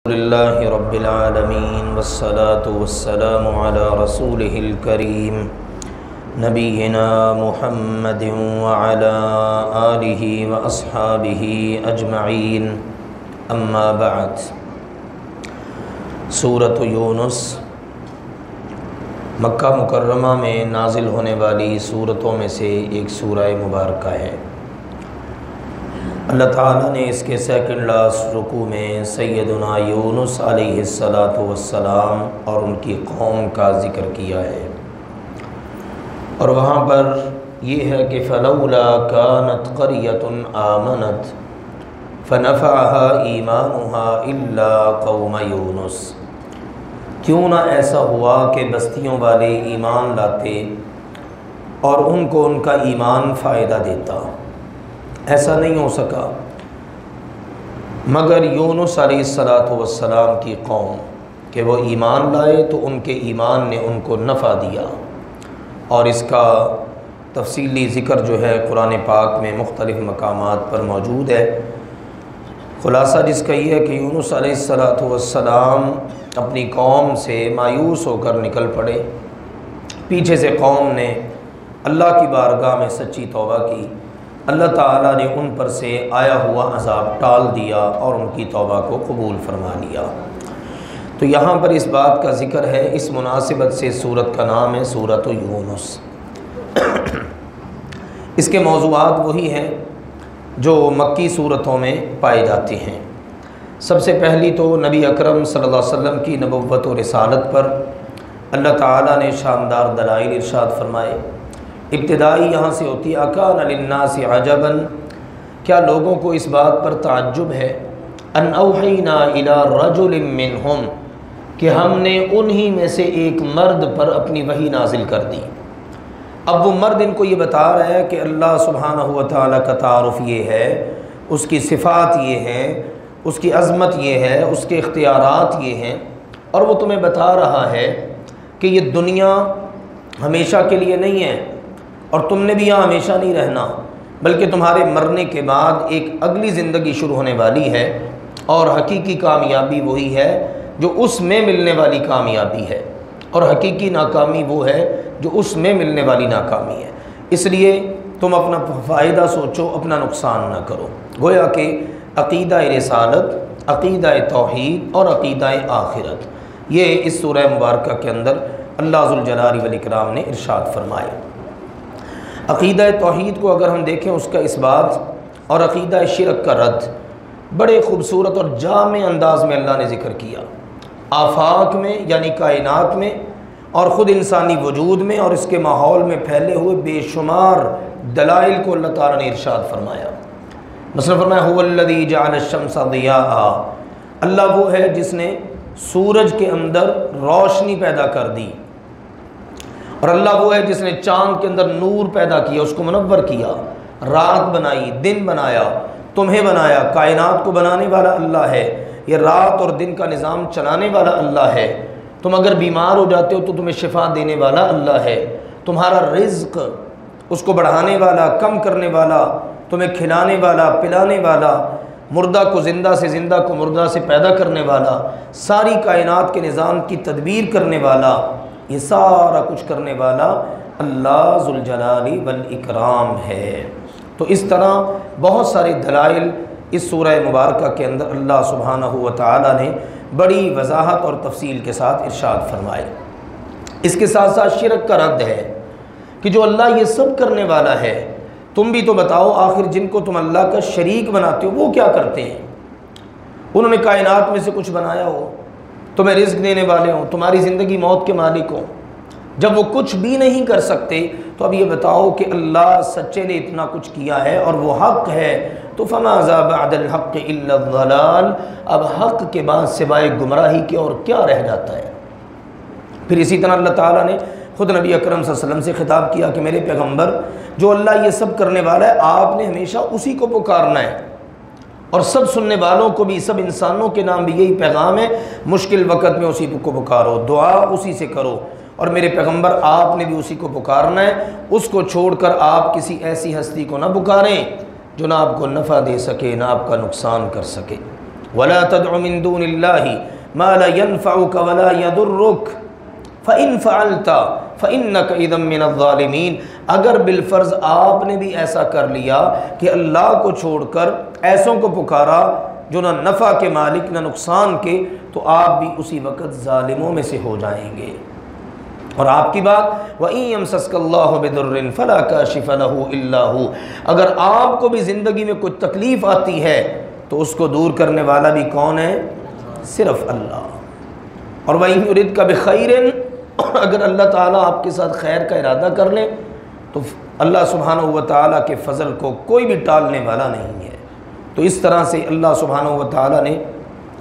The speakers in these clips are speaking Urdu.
للہ رب العالمین والصلاة والسلام علی رسولہ الکریم نبینا محمد وعلی آلہ واصحابہ اجمعین اما بعد۔ سورۃ یونس مکہ مکرمہ میں نازل ہونے والی سورتوں میں سے ایک سورہ مبارکہ ہے۔ اللہ تعالیٰ نے اس کے سیکنڈ لاسٹ رکوع میں سیدنا یونس علیہ السلام اور ان کی قوم کا ذکر کیا ہے، اور وہاں پر یہ ہے کہ فلولا كانت قرية آمنت فنفعها ایمانها الا قوم یونس، کیوں نہ ایسا ہوا کہ بستیوں والے ایمان لاتے اور ان کو ان کا ایمان فائدہ دیتا۔ ایسا نہیں ہو سکا مگر یونس علیہ السلام کی قوم کہ وہ ایمان لائے تو ان کے ایمان نے ان کو نفع دیا، اور اس کا تفصیلی ذکر جو ہے قرآن پاک میں مختلف مقامات پر موجود ہے۔ خلاصہ جس کا یہ ہے کہ یونس علیہ السلام اپنی قوم سے مایوس ہو کر نکل پڑے، پیچھے سے قوم نے اللہ کی بارگاہ میں سچی توبہ کی، اللہ تعالیٰ نے ان پر سے آیا ہوا عذاب ٹال دیا اور ان کی توبہ کو قبول فرما لیا۔ تو یہاں پر اس بات کا ذکر ہے، اس مناسبت سے سورت کا نام ہے سورۃ یونس۔ اس کے موضوعات وہی ہیں جو مکی صورتوں میں پائے جاتے ہیں۔ سب سے پہلی تو نبی اکرم صلی اللہ علیہ وسلم کی نبوت و رسالت پر اللہ تعالیٰ نے شاندار دلائل ارشاد فرمائے۔ ابتدائی یہاں سے ہوتی ہے اکان للناس عجبا، کیا لوگوں کو اس بات پر تعجب ہے ان اوحینا الی رجل منہم، کہ ہم نے انہی میں سے ایک مرد پر اپنی وحی نازل کر دی۔ اب وہ مرد ان کو یہ بتا رہا ہے کہ اللہ سبحانہ و تعالیٰ کا تعارف یہ ہے، اس کی صفات یہ ہیں، اس کی عظمت یہ ہے، اس کے اختیارات یہ ہیں، اور وہ تمہیں بتا رہا ہے کہ یہ دنیا ہمیشہ کے لیے نہیں ہے، اور تم نے بھی یہاں ہمیشہ نہیں رہنا، بلکہ تمہارے مرنے کے بعد ایک اگلی زندگی شروع ہونے والی ہے، اور حقیقی کامیابی وہی ہے جو اس میں ملنے والی کامیابی ہے، اور حقیقی ناکامی وہ ہے جو اس میں ملنے والی ناکامی ہے۔ اس لیے تم اپنا فائدہ سوچو، اپنا نقصان نہ کرو۔ گویا کہ عقیدہ رسالت، عقیدہ توحید اور عقیدہ آخرت، یہ اس سورہ مبارکہ کے اندر اللہ ذوالجلال والاکرام نے ارشاد فرمائے۔ عقیدہ توحید کو اگر ہم دیکھیں، اس کا اثبات اور عقیدہ شرک کا رد بڑے خوبصورت اور جامع انداز میں اللہ نے ذکر کیا۔ آفاق میں یعنی کائنات میں، اور خود انسانی وجود میں اور اس کے ماحول میں پھیلے ہوئے بے شمار دلائل کو اللہ تعالیٰ نے ارشاد فرمایا۔ مثلا فرمایا هو الذی جعل الشمس ضیاء، اللہ وہ ہے جس نے سورج کے اندر روشنی پیدا کر دی، اور اللہ وہ ہے جس نے چاند کے اندر نور پیدا کیا، اس کو منور کیا، رات بنائی، دن بنایا، تمہیں بنایا۔ کائنات کو بنانے والا اللہ ہے، یہ رات اور دن کا نظام چلانے والا اللہ ہے۔ تم اگر بیمار ہو جاتے ہو تو تمہیں شفا دینے والا اللہ ہے۔ تمہارا رزق، اس کو بڑھانے والا، کم کرنے والا، تمہیں کھلانے والا، پلانے والا، مردہ کو زندہ سے، زندہ کو مردہ سے پیدا کرنے والا، ساری کائنات کے نظام کی تدبیر کرنے والا، یہ سارا کچھ کرنے والا اللہ ذوالجلال والاکرام ہے۔ تو اس طرح بہت سارے دلائل اس سورہ مبارکہ کے اندر اللہ سبحانہ و تعالیٰ نے بڑی وضاحت اور تفصیل کے ساتھ ارشاد فرمائے۔ اس کے ساتھ ساتھ شرک کا رد ہے کہ جو اللہ یہ سب کرنے والا ہے، تم بھی تو بتاؤ آخر جن کو تم اللہ کا شریک بناتے ہو وہ کیا کرتے ہیں؟ انہوں نے کائنات میں سے کچھ بنایا ہو، تمہیں رزق دینے والے ہوں، تمہاری زندگی موت کے مالک ہوں، جب وہ کچھ بھی نہیں کر سکتے تو اب یہ بتاؤ کہ اللہ سچے نے اتنا کچھ کیا ہے اور وہ حق ہے، تو فماذا بعد الحق الا الضلال، اب حق کے بعد سوائے گمراہی کے اور کیا رہ جاتا ہے؟ پھر اسی طرح اللہ تعالیٰ نے خود نبی اکرم صلی اللہ علیہ وسلم سے خطاب کیا کہ میرے پیغمبر، جو اللہ یہ سب کرنے والا ہے آپ نے ہمیشہ اسی کو پکارنا ہے، اور سب سننے والوں کو بھی، سب انسانوں کے نام بھی یہی پیغام ہے، مشکل وقت میں اسی کو پکارو، دعا اسی سے کرو، اور میرے پیغمبر آپ نے بھی اسی کو پکارنا ہے، اس کو چھوڑ کر آپ کسی ایسی ہستی کو نہ پکاریں جو نہ آپ کو نفع دے سکے نہ آپ کا نقصان کر سکے۔ ولا تدع من دون اللہ ما لا ينفعك ولا يضرك فإن فعلت فإنك إذا من الظالمین، اگر بالفرض آپ نے بھی ایسا کر لیا کہ اللہ کو چھوڑ کر ایسوں کو پکارا جو نہ نفع کے مالک نہ نقصان کے، تو آپ بھی اسی وقت ظالموں میں سے ہو جائیں گے۔ اور آپ کی بات وَإِن يَمْسَسْكَ اللَّهُ بِضُرٍّ فَلَا كَاشِفَ لَهُ إِلَّا هُوَ، اگر آپ کو بھی زندگی میں کوئی تکلیف آتی ہے تو اس کو دور کرنے والا بھی کون ہے؟ صرف اللہ۔ اور وَإِن يُرِدْكَ بِخَيْرٍ، اگر اللہ تعالیٰ آپ کے ساتھ خیر کا ارادہ کر لیں تو اللہ سبحانہ و تعالیٰ کے فضل کو کوئی بھی ٹالنے والا نہیں ہے۔ تو اس طرح سے اللہ سبحانہ و تعالیٰ نے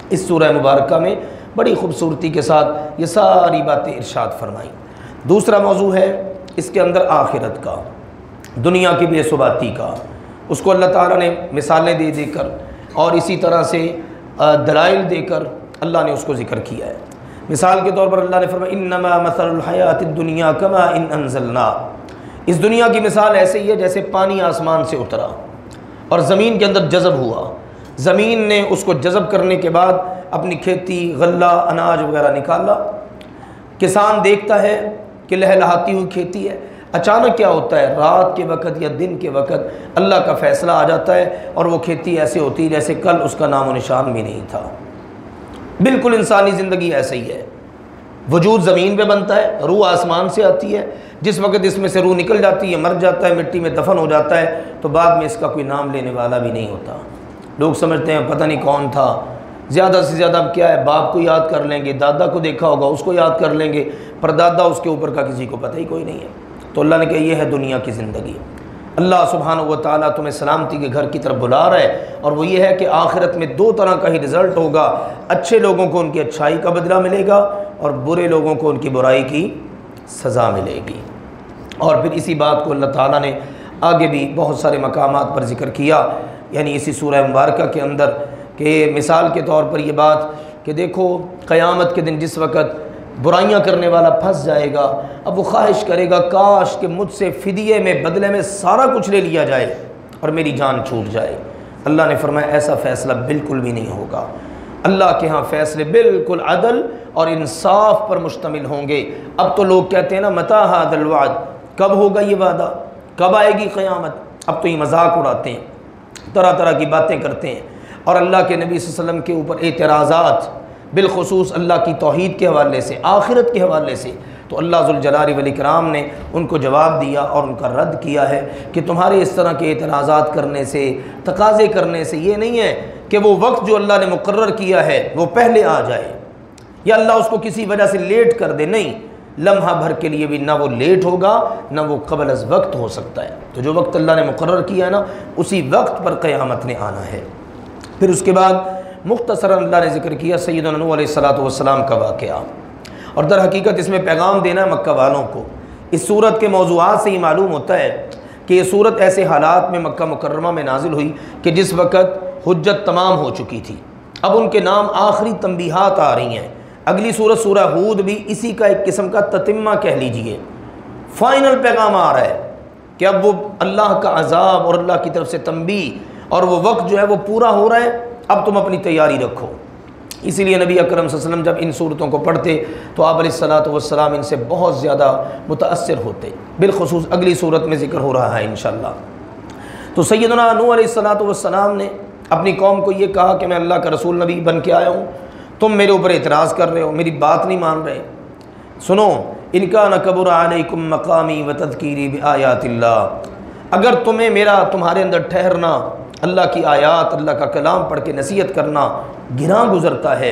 اس سورہ مبارکہ میں بڑی خوبصورتی کے ساتھ یہ ساری باتیں ارشاد فرمائیں۔ دوسرا موضوع ہے اس کے اندر آخرت کا، دنیا کی بے ثباتی کا، اس کو اللہ تعالیٰ نے مثالیں دے دے کر اور اسی طرح سے دلائل دے کر اللہ نے اس کو ذکر کیا ہے۔ مثال کے طور پر اللہ نے فرمایا انما مثل الحیات الدنیا کما ان انزلنا، اس دنیا کی مثال ایسے ہی ہے جیسے پانی آسمان سے اترا اور زمین کے اندر جذب ہوا، زمین نے اس کو جذب کرنے کے بعد اپنی کھیتی غلہ اناج وغیرہ نکالا، کسان دیکھتا ہے کہ لہلہاتی ہوئی کھیتی ہے، اچانک کیا ہوتا ہے رات کے وقت یا دن کے وقت اللہ کا فیصلہ آ جاتا ہے اور وہ کھیتی ایسے ہوتی ہے جیسے کل اس کا نام و نشان بھی نہیں تھا۔ بالکل انسانی زندگی ایسے ہی ہے، وجود زمین پہ بنتا ہے، روح آسمان سے آتی ہے، جس وقت اس میں سے روح نکل جاتی ہے، مر جاتا ہے، مٹی میں دفن ہو جاتا ہے، تو بعد میں اس کا کوئی نام لینے والا بھی نہیں ہوتا۔ لوگ سمجھتے ہیں پتہ نہیں کون تھا، زیادہ سے زیادہ اب کیا ہے باپ کو یاد کر لیں گے، دادا کو دیکھا ہوگا اس کو یاد کر لیں گے، پر دادا اس کے اوپر کا کسی کو پتہ ہی کوئی نہیں ہے۔ تو اللہ نے کہا یہ ہے دنیا کی زندگی۔ اللہ سبحانہ و تعالیٰ تمہیں سلامتی کے گھر کی طرف بلا رہا ہے، اور وہ یہ ہے کہ آخرت میں دو طرح کا ہی رزلٹ ہوگا، اچھے لوگوں کو ان کی اچھائی کا بدلہ ملے گا اور برے لوگوں کو ان کی برائی کی سزا ملے گی۔ اور پھر اسی بات کو اللہ تعالیٰ نے آگے بھی بہت سارے مقامات پر ذکر کیا، یعنی اسی سورہ مبارکہ کے اندر، کہ مثال کے طور پر یہ بات کہ دیکھو قیامت کے دن جس وقت برائیاں کرنے والا پھنس جائے گا، اب وہ خواہش کرے گا کاش کہ مجھ سے فدیے میں بدلے میں سارا کچھ لے لیا جائے اور میری جان چھوٹ جائے۔ اللہ نے فرمایا ایسا فیصلہ بالکل بھی نہیں ہوگا، اللہ کے ہاں فیصلے بالکل عدل اور انصاف پر مشتمل ہوں گے۔ اب تو لوگ کہتے ہیں نا متی ھذا الوعد، کب ہوگا یہ وعدہ، کب آئے گی قیامت، اب تو یہ مذاق اڑاتے ہیں، طرح طرح کی باتیں کرتے ہیں، اور اللہ کے نبی صلی اللہ علیہ وسلم کے اوپر اعتراضات، بالخصوص اللہ کی توحید کے حوالے سے، آخرت کے حوالے سے، تو اللہ ذوالجلال والاکرام نے ان کو جواب دیا اور ان کا رد کیا ہے کہ تمہارے اس طرح کے اعتراضات کرنے سے، تقاضے کرنے سے یہ نہیں ہے کہ وہ وقت جو اللہ نے مقرر کیا ہے وہ پہلے آ جائے یا اللہ اس کو کسی وجہ سے لیٹ کر دے، نہیں، لمحہ بھر کے لیے بھی نہ وہ لیٹ ہوگا نہ وہ قبل از وقت ہو سکتا ہے۔ تو جو وقت اللہ نے مقرر کیا ہے نا اسی وقت پر قیامت نے آنا ہے۔ پھر اس کے بعد مختصراً اللہ نے ذکر کیا سیدنا نوح علیہ السلام کا واقعہ، اور در حقیقت اس میں پیغام دینا ہے مکہ والوں کو۔ اس صورت کے موضوعات سے یہ معلوم ہوتا ہے کہ یہ صورت ایسے حالات میں مکہ مکرمہ میں نازل ہوئی کہ جس وقت حجت تمام ہو چکی تھی، اب ان کے نام آخری تنبیہات آ رہی ہیں۔ اگلی صورت سورہ ہود بھی اسی کا ایک قسم کا تتمہ کہہ لیجئے، فائنل پیغام آ رہا ہے کہ اب وہ اللہ کا عذاب اور اللہ کی طرف سے تنبیہ اور وہ وقت جو ہے وہ پورا ہو رہا ہے، اب تم اپنی تیاری رکھو۔ اسی لیے نبی اکرم صلی اللہ علیہ وسلم جب ان صورتوں کو پڑھتے تو آپ علیہ السلام ان سے بہت زیادہ متاثر ہوتے، بالخصوص اگلی صورت میں ذکر ہو رہا ہے انشاءاللہ۔ تو سیدنا نوح علیہ السلام نے اپنی قوم کو یہ کہا کہ میں اللہ کا رسول نبی بن کے آیا ہوں، تم میرے اوپر اعتراض کر رہے ہو، میری بات نہیں مان رہے، سنو، ان کان کبر علیکم مقامی وتذکیری بآیات اللہ، اگر تمہارے اندر ٹھہرنا، اللہ کی آیات، اللہ کا کلام پڑھ کے نصیحت کرنا گراں گزرتا ہے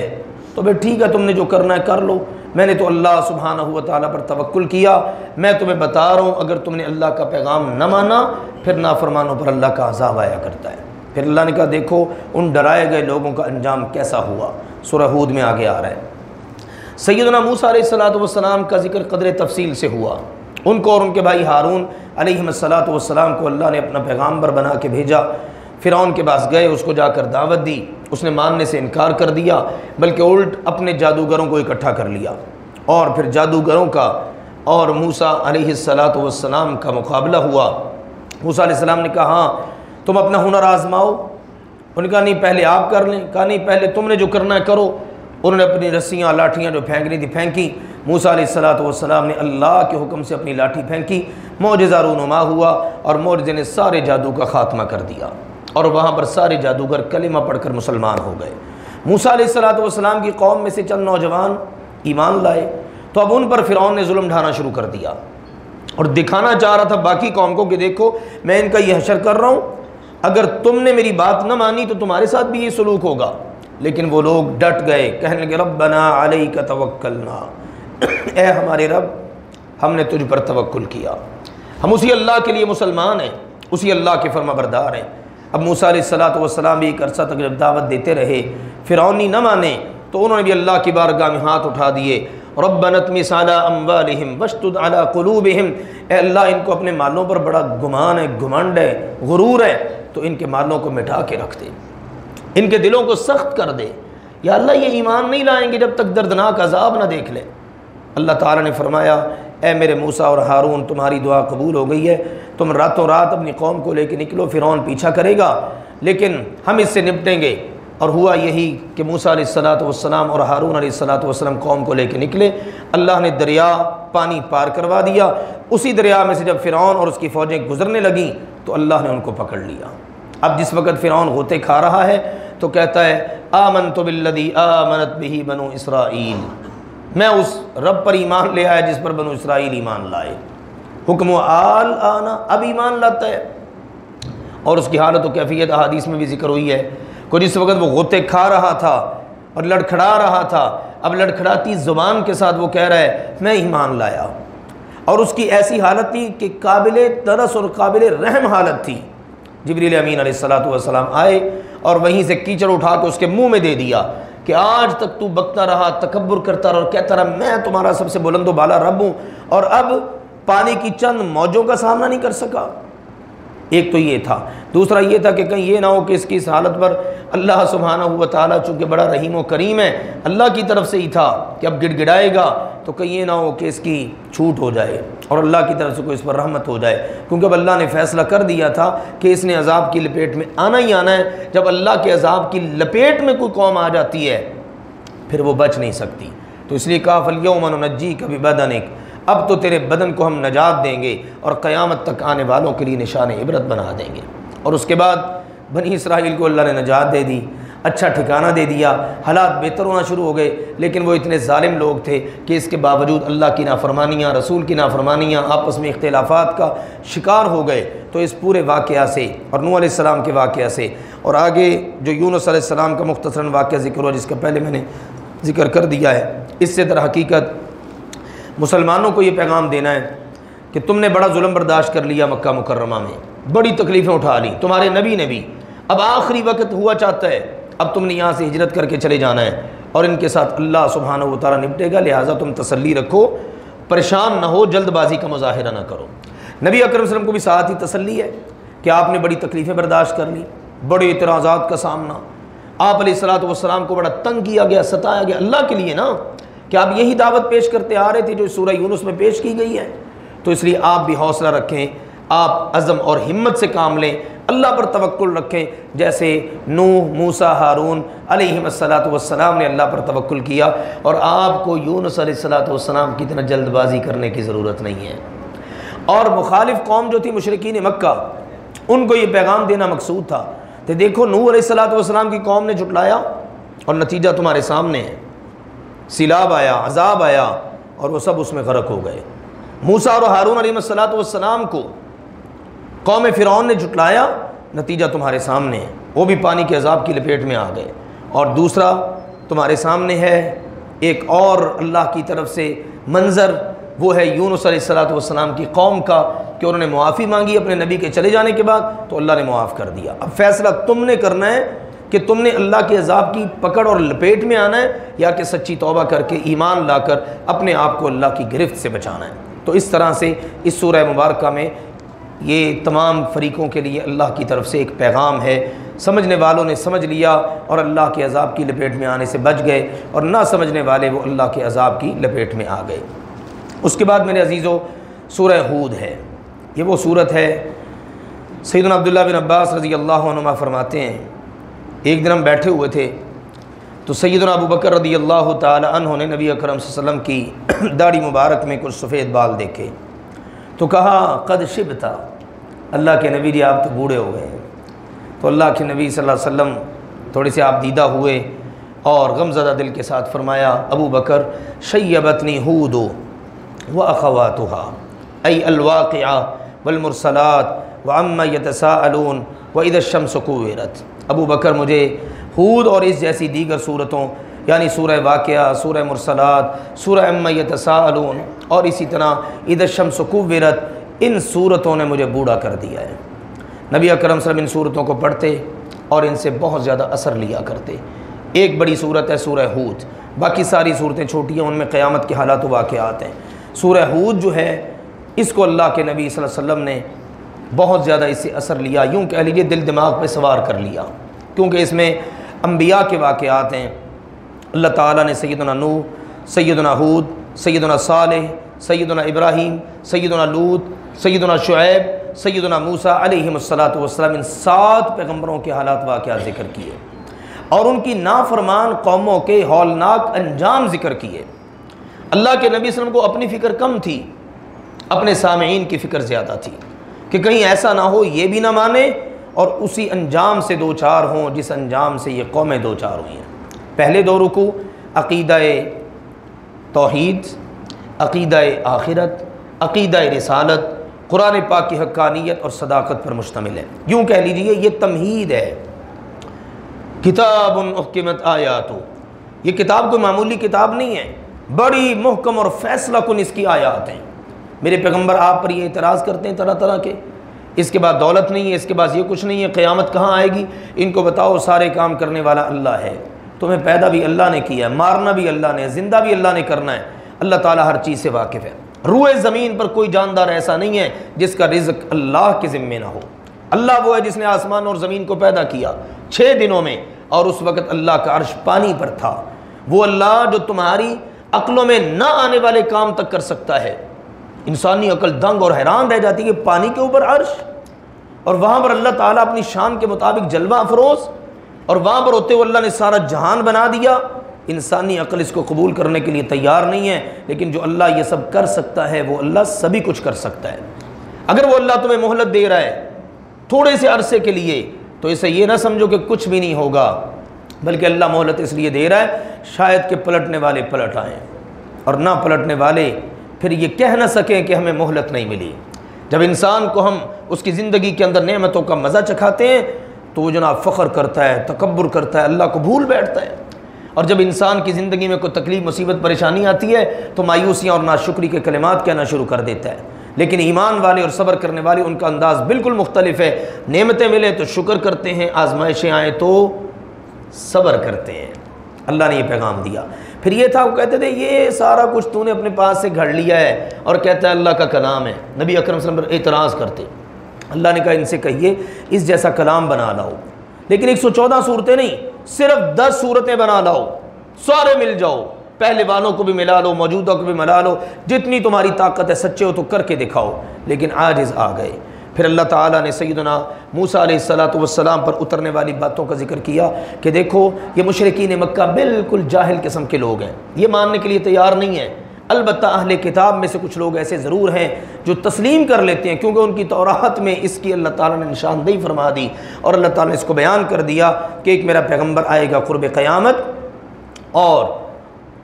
تو بھئی ٹھیک ہے، تم نے جو کرنا ہے کر لو، میں نے تو اللہ سبحانہ و تعالیٰ پر توکل کیا، میں تمہیں بتا رہا ہوں اگر تم نے اللہ کا پیغام نہ مانا پھر نافرمانوں پر اللہ کا عذاب آیا کرتا ہے۔ پھر اللہ نے کہا دیکھو ان ڈرائے گئے لوگوں کا انجام کیسا ہوا، سورہ ہود میں آگے آ رہا ہے۔ سیدنا موسیٰ علیہ السلام کا ذکر قدر تفصیل سے ہوا، ان کو اور ان کے بھائی ہارون علیہ السلام کو اللہ نے اپنا پیغامبر بنا کے بھیجا، فرعون کے پاس گئے، اس کو جا کر دعوت دی، اس نے ماننے سے انکار کر دیا، بلکہ الٹ اپنے جادوگروں کو اکٹھا کر لیا، اور پھر جادوگروں کا اور موسیٰ علیہ السلام کا مقابلہ ہوا۔ موسیٰ علیہ السلام نے کہا ہاں تم اپنا ہنر آزماؤ، انہوں نے کہا نہیں پہلے آپ کر لیں، کہا نہیں پہلے تم نے جو کرنا ہے کرو۔ انہوں نے اپنی رسیاں لاٹھیاں جو پھینکنی تھی پھینکی، موسیٰ علیہ السلام نے اللہ کے حکم سے اپنی لاٹھی پھینکی، معجزہ رونما ہوا اور معجزے نے سارے جادو کا خاتمہ کر دیا، اور وہاں پر سارے جادوگر کلمہ پڑھ کر مسلمان ہو گئے۔ موسیٰ علیہ السلام کی قوم میں سے چند نوجوان ایمان لائے، تو اب ان پر فرعون نے ظلم ڈھانا شروع کر دیا اور دکھانا چاہ رہا تھا باقی قوم کو کہ دیکھو میں ان کا یہ حشر کر رہا ہوں، اگر تم نے میری بات نہ مانی تو تمہارے ساتھ بھی یہ سلوک ہوگا۔ لیکن وہ لوگ ڈٹ گئے، کہنے لگے ربنا علیک توکلنا، اے ہمارے رب ہم نے تجھ پر توکل کیا، ہم اسی اللہ کے لیے مسلمان ہیں، اسی اللہ کے فرما بردار ہیں۔ اب موسیٰ علیہ السلام بھی ایک عرصہ تک جب دعوت دیتے رہے، فرعونی نہ مانے تو انہوں نے بھی اللہ کی بارگاہ میں ہاتھ اٹھا دیے، ربنا اطمس علی اموالہم واشدد علی قلوبہم، اے اللہ ان کو اپنے مالوں پر بڑا گمان ہے، گھمنڈ ہے، غرور ہے، تو ان کے مالوں کو مٹا کے رکھ دے، ان کے دلوں کو سخت کر دے، یا اللہ یہ ایمان نہیں لائیں گے جب تک دردناک عذاب نہ دیکھ لیں۔ اللہ تعالیٰ نے فرمایا اے میرے موسیٰ اور ہارون تمہاری دعا قبول ہو گئی ہے، تم راتوں رات اپنی قوم کو لے کے نکلو، فرعون پیچھا کرے گا لیکن ہم اس سے نپٹیں گے۔ اور ہوا یہی کہ موسیٰ علیہ السلام اور ہارون علیہ السلام قوم کو لے کے نکلے، اللہ نے دریا پانی پار کروا دیا، اسی دریا میں سے جب فرعون اور اس کی فوجیں گزرنے لگیں تو اللہ نے ان کو پکڑ لیا۔ اب جس وقت فرعون غوطے کھا رہا ہے تو کہتا ہے آمنت بالذی آمنت بہ بنو اسرائیل، میں اس رب پر ایمان لے آیا جس پر بنو اسرائیل ایمان لائے۔ حکم و آل آنا، اب ایمان لاتا ہے، اور اس کی حالت و کیفیت احادیث میں بھی ذکر ہوئی ہے کہ جس وقت وہ غوطے کھا رہا تھا اور لڑکھڑا رہا تھا، اب لڑکھڑاتی زبان کے ساتھ وہ کہہ رہا ہے میں ایمان لایا، اور اس کی ایسی حالت تھی کہ قابل ترس اور قابل رحم حالت تھی۔ جبریل امین علیہ السلام آئے اور وہیں سے کیچڑ اٹھا کے اس کے منہ میں دے دیا کہ آج تک تو بکتا رہا، تکبر کرتا رہا اور کہتا رہا میں تمہارا سب سے بلند و بالا رب ہوں، اور اب پانی کی چند موجوں کا سامنا نہیں کر سکا۔ ایک تو یہ تھا، دوسرا یہ تھا کہ کہیں یہ نہ ہو کہ اس کی اس حالت پر اللہ سبحانہ و تعالیٰ چونکہ بڑا رحیم و کریم ہے، اللہ کی طرف سے ہی تھا کہ اب گڑ گڑائے گا تو کہیں یہ نہ ہو کہ اس کی چھوٹ ہو جائے اور اللہ کی طرف سے کوئی اس پر رحمت ہو جائے، کیونکہ اب اللہ نے فیصلہ کر دیا تھا کہ اس نے عذاب کی لپیٹ میں آنا ہی آنا ہے۔ جب اللہ کے عذاب کی لپیٹ میں کوئی قوم آ جاتی ہے پھر وہ بچ نہیں سکتی، تو اس لیے کہا فَالْيَوْمَ نُنَجِّيكَ بِبَدَنِكَ، اب تو تیرے بدن کو ہم نجات دیں گے اور قیامت تک آنے والوں کے لیے نشان عبرت بنا دیں گے۔ اور اس کے بعد بنی اسرائیل کو اللہ نے نجات دے دی، اچھا ٹھکانہ دے دیا، حالات بہتر ہونا شروع ہو گئے، لیکن وہ اتنے ظالم لوگ تھے کہ اس کے باوجود اللہ کی نافرمانیاں، رسول کی نافرمانیاں، آپس میں اختلافات کا شکار ہو گئے۔ تو اس پورے واقعہ سے اور نوح علیہ السلام کے واقعہ سے اور آگے جو یونس علیہ السلام کا مختصراً واقعہ ذکر ہوا جس کا پہلے میں نے ذکر کر دیا ہے، اس سے در حقیقت مسلمانوں کو یہ پیغام دینا ہے کہ تم نے بڑا ظلم برداشت کر لیا مکہ مکرمہ میں، بڑی تکلیفیں اٹھا لی، تمہارے نبی نے بھی، اب آخری وقت ہوا چاہتا ہے، اب تم نے یہاں سے ہجرت کر کے چلے جانا ہے اور ان کے ساتھ اللہ سبحانہ و تعالیٰ نپٹے گا، لہٰذا تم تسلی رکھو، پریشان نہ ہو، جلد بازی کا مظاہرہ نہ کرو۔ نبی اکرم صلی اللہ علیہ وسلم کو بھی ساتھ ہی تسلی ہے کہ آپ نے بڑی تکلیفیں برداشت کر لی، بڑے اعتراضات کا سامنا، آپ علیہ السلام کو بڑا تنگ کیا گیا، ستایا گیا، اللہ کے لیے نا کہ آپ یہی دعوت پیش کرتے آ رہے تھے جو سورہ یونس میں پیش کی گئی ہے، تو اس لیے آپ بھی حوصلہ رکھیں، آپ عزم اور ہمت سے کام لیں، اللہ پر توکل رکھیں، جیسے نوح، موسیٰ، ہارون علیہم السلام نے اللہ پر توکل کیا، اور آپ کو یونس علیہ السلام کی طرح جلد بازی کرنے کی ضرورت نہیں ہے۔ اور مخالف قوم جو تھی مشرکین مکہ، ان کو یہ پیغام دینا مقصود تھا کہ دیکھو نوح علیہ السلام کی قوم نے جھٹلایا اور نتیجہ تمہارے سامنے ہے، سیلاب آیا، عذاب آیا اور وہ سب اس میں غرق ہو گئے۔ موسیٰ اور ہارون علیہ السلام کو قوم فرعون نے جھٹلایا، نتیجہ تمہارے سامنے ہے، وہ بھی پانی کے عذاب کی لپیٹ میں آ گئے۔ اور دوسرا تمہارے سامنے ہے ایک اور اللہ کی طرف سے منظر، وہ ہے یونس علیہ السلام کی قوم کا کہ انہوں نے معافی مانگی اپنے نبی کے چلے جانے کے بعد تو اللہ نے معاف کر دیا۔ اب فیصلہ تم نے کرنا ہے کہ تم نے اللہ کے عذاب کی پکڑ اور لپیٹ میں آنا ہے یا کہ سچی توبہ کر کے ایمان لا کر اپنے آپ کو اللہ کی گرفت سے بچانا ہے۔ تو اس طرح سے اس سورہ مبارکہ میں یہ تمام فریقوں کے لیے اللہ کی طرف سے ایک پیغام ہے، سمجھنے والوں نے سمجھ لیا اور اللہ کے عذاب کی لپیٹ میں آنے سے بچ گئے، اور نہ سمجھنے والے وہ اللہ کے عذاب کی لپیٹ میں آ گئے۔ اس کے بعد میرے عزیزو سورہ ہود ہے، یہ وہ صورت ہے، سیدنا عبداللہ بن عباس رضی اللہ عنہما فرماتے ہیں ایک دن ہم بیٹھے ہوئے تھے تو سیدنا ابو بکر رضی اللہ تعالی عنہ نے نبی اکرم صلی اللہ علیہ وسلم کی داڑھی مبارک میں کچھ سفید بال دیکھے تو کہا قد شبتا، اللہ کے نبی جی آپ تو بوڑھے ہو گئے ہیں۔ تو اللہ کے نبی صلی اللہ علیہ وسلم تھوڑے سے آپ دیدہ ہوئے اور غمزدہ دل کے ساتھ فرمایا ابو بکر شیبتنی ہود واخواتها ای الواقعہ والمرسلات وعما یتساءلون واذا الشمس کورت۔ ابو بکر مجھے ہود اور اس جیسی دیگر صورتوں یعنی سورہ واقعہ، سورہ مرسلات، سورہ عما یتساءلون اور اسی طرح اذا الشمس کورت، ان صورتوں نے مجھے بوڑھا کر دیا ہے۔ نبی اکرم صلی اللہ علیہ وسلم ان صورتوں کو پڑھتے اور ان سے بہت زیادہ اثر لیا کرتے۔ ایک بڑی صورت ہے سورہ ہود، باقی ساری صورتیں چھوٹی ہیں، ان میں قیامت کے حالات و واقعات ہیں۔ سورہ ہود جو ہے اس کو اللہ کے نبی صلی اللہ علیہ وسلم نے بہت زیادہ اس سے اثر لیا، یوں کہہ لیجیے دل دماغ پہ سوار کر لیا، کیونکہ اس میں انبیاء کے واقعات ہیں۔ اللہ تعالیٰ نے سیدنا نوح، سیدنا ہود، سیدنا صالح، سیدنا ابراہیم، سیدنا لوط، سیدنا شعیب، سیدنا موسیٰ علیہم السلام، ان 7 پیغمبروں کے حالات واقعات ذکر کیے اور ان کی نافرمان قوموں کے ہولناک انجام ذکر کیے۔ اللہ کے نبی صلی اللہ علیہ وسلم کو اپنی فکر کم تھی، اپنے سامعین کی فکر زیادہ تھی کہ کہیں ایسا نہ ہو یہ بھی نہ مانے اور اسی انجام سے دوچار ہوں جس انجام سے یہ قومیں دوچار ہوئی ہیں۔ پہلے 2 رکوع عقیدہ توحید، عقیدہ آخرت، عقیدہ رسالت، قرآن پاک کی حقانیت اور صداقت پر مشتمل ہے۔ یوں کہہ لیجئے یہ تمہید ہے۔ کتاب احکمت آیاتو، یہ کتاب کوئی معمولی کتاب نہیں ہے، بڑی محکم اور فیصلہ کن اس کی آیات ہیں۔ میرے پیغمبر آپ پر یہ اعتراض کرتے ہیں طرح طرح کے، اس کے بعد دولت نہیں ہے، اس کے بعد یہ کچھ نہیں ہے، قیامت کہاں آئے گی؟ ان کو بتاؤ سارے کام کرنے والا اللہ ہے، تمہیں پیدا بھی اللہ نے کیا ہے، مارنا بھی اللہ نے، زندہ بھی اللہ نے کرنا ہے، اللہ تعالیٰ ہر چیز سے واقف ہے۔ روئے زمین پر کوئی جاندار ایسا نہیں ہے جس کا رزق اللہ کے ذمے نہ ہو۔ اللہ وہ ہے جس نے آسمان اور زمین کو پیدا کیا 6 دنوں میں، اور اس وقت اللہ کا عرش پانی پر تھا۔ وہ اللہ جو تمہاری عقلوں میں نہ آنے والے کام تک کر سکتا ہے، انسانی عقل دنگ اور حیران رہ جاتی ہے کہ پانی کے اوپر عرش، اور وہاں پر اللہ تعالیٰ اپنی شان کے مطابق جلوہ افروز، اور وہاں پر ہوتے ہوئے اللہ نے سارا جہان بنا دیا۔ انسانی عقل اس کو قبول کرنے کے لیے تیار نہیں ہے، لیکن جو اللہ یہ سب کر سکتا ہے وہ اللہ سبھی کچھ کر سکتا ہے۔ اگر وہ اللہ تمہیں مہلت دے رہا ہے تھوڑے سے عرصے کے لیے تو اسے یہ نہ سمجھو کہ کچھ بھی نہیں ہوگا، بلکہ اللہ مہلت اس لیے دے رہا ہے شاید کہ پلٹنے والے پلٹ آئیں، اور نہ پلٹنے والے پھر یہ کہہ نہ سکیں کہ ہمیں مہلت نہیں ملی۔ جب انسان کو ہم اس کی زندگی کے اندر نعمتوں کا مزہ چکھاتے ہیں تو وہ جناب فخر کرتا ہے، تکبر کرتا ہے، اللہ کو بھول بیٹھتا ہے، اور جب انسان کی زندگی میں کوئی تکلیف، مصیبت، پریشانی آتی ہے تو مایوسیاں اور ناشکری کے کلمات کہنا شروع کر دیتا ہے۔ لیکن ایمان والے اور صبر کرنے والے ان کا انداز بالکل مختلف ہے، نعمتیں ملے تو شکر کرتے ہیں، آزمائشیں آئیں تو صبر کرتے ہیں۔ اللہ نے یہ پیغام دیا۔ پھر یہ تھا وہ کہتے تھے یہ سارا کچھ تو نے اپنے پاس سے گھڑ لیا ہے اور کہتا ہے اللہ کا کلام ہے۔ نبی اکرم صلی اللہ علیہ وسلم پر اعتراض کرتے، اللہ نے کہا ان سے کہیے اس جیسا کلام بنا لاؤ، لیکن 114 صورتیں نہیں، صرف 10 صورتیں بنا لاؤ، سارے مل جاؤ، پہلے والوں کو بھی ملا لو، موجودہ کو بھی ملا لو، جتنی تمہاری طاقت ہے، سچے ہو تو کر کے دکھاؤ۔ لیکن عاجز آ گئے۔ پھر اللہ تعالیٰ نے سیدنا موسیٰ علیہ السلام پر اترنے والی باتوں کا ذکر کیا کہ دیکھو یہ مشرکین مکہ بالکل جاہل قسم کے لوگ ہیں، یہ ماننے کے لیے تیار نہیں ہیں۔ البتہ اہل کتاب میں سے کچھ لوگ ایسے ضرور ہیں جو تسلیم کر لیتے ہیں، کیونکہ ان کی تورات میں اس کی اللہ تعالیٰ نے نشاندہی فرما دی، اور اللہ تعالیٰ نے اس کو بیان کر دیا کہ ایک میرا پیغمبر آئے گا قرب قیامت، اور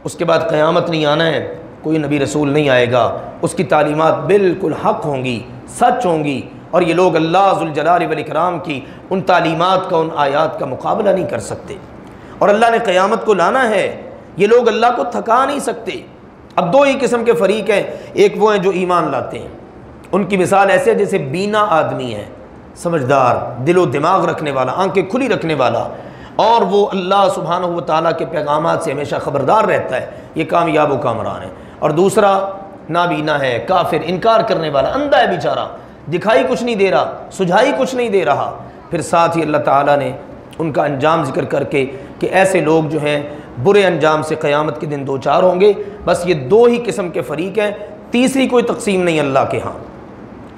اس کے بعد قیامت نہیں آنا ہے، کوئی نبی رسول نہیں آئے گا، اس کی تعلیمات بالکل حق ہوں گی، سچ ہوں گی، اور یہ لوگ اللہ ذوالجلال والاکرام کی ان تعلیمات کا، ان آیات کا مقابلہ نہیں کر سکتے، اور اللہ نے قیامت کو لانا ہے، یہ لوگ اللہ کو تھکا نہیں سکتے۔ اب 2 ہی قسم کے فریق ہیں، ایک وہ ہیں جو ایمان لاتے ہیں، ان کی مثال ایسے جیسے بینا آدمی ہے، سمجھدار، دل و دماغ رکھنے والا، آنکھیں کھلی رکھنے والا، اور وہ اللہ سبحانہ و تعالیٰ کے پیغامات سے ہمیشہ خبردار رہتا ہے، یہ کامیاب و کامران ہے۔ اور دوسرا نابینا ہے، کافر، انکار کرنے والا، اندھا ہے بیچارہ، دکھائی کچھ نہیں دے رہا، سجھائی کچھ نہیں دے رہا۔ پھر ساتھ ہی اللہ تعالیٰ نے ان کا انجام ذکر کر کے کہ ایسے لوگ جو ہیں برے انجام سے قیامت کے دن دوچار ہوں گے۔ بس یہ 2 ہی قسم کے فریق ہیں، تیسری کوئی تقسیم نہیں اللہ کے ہاں،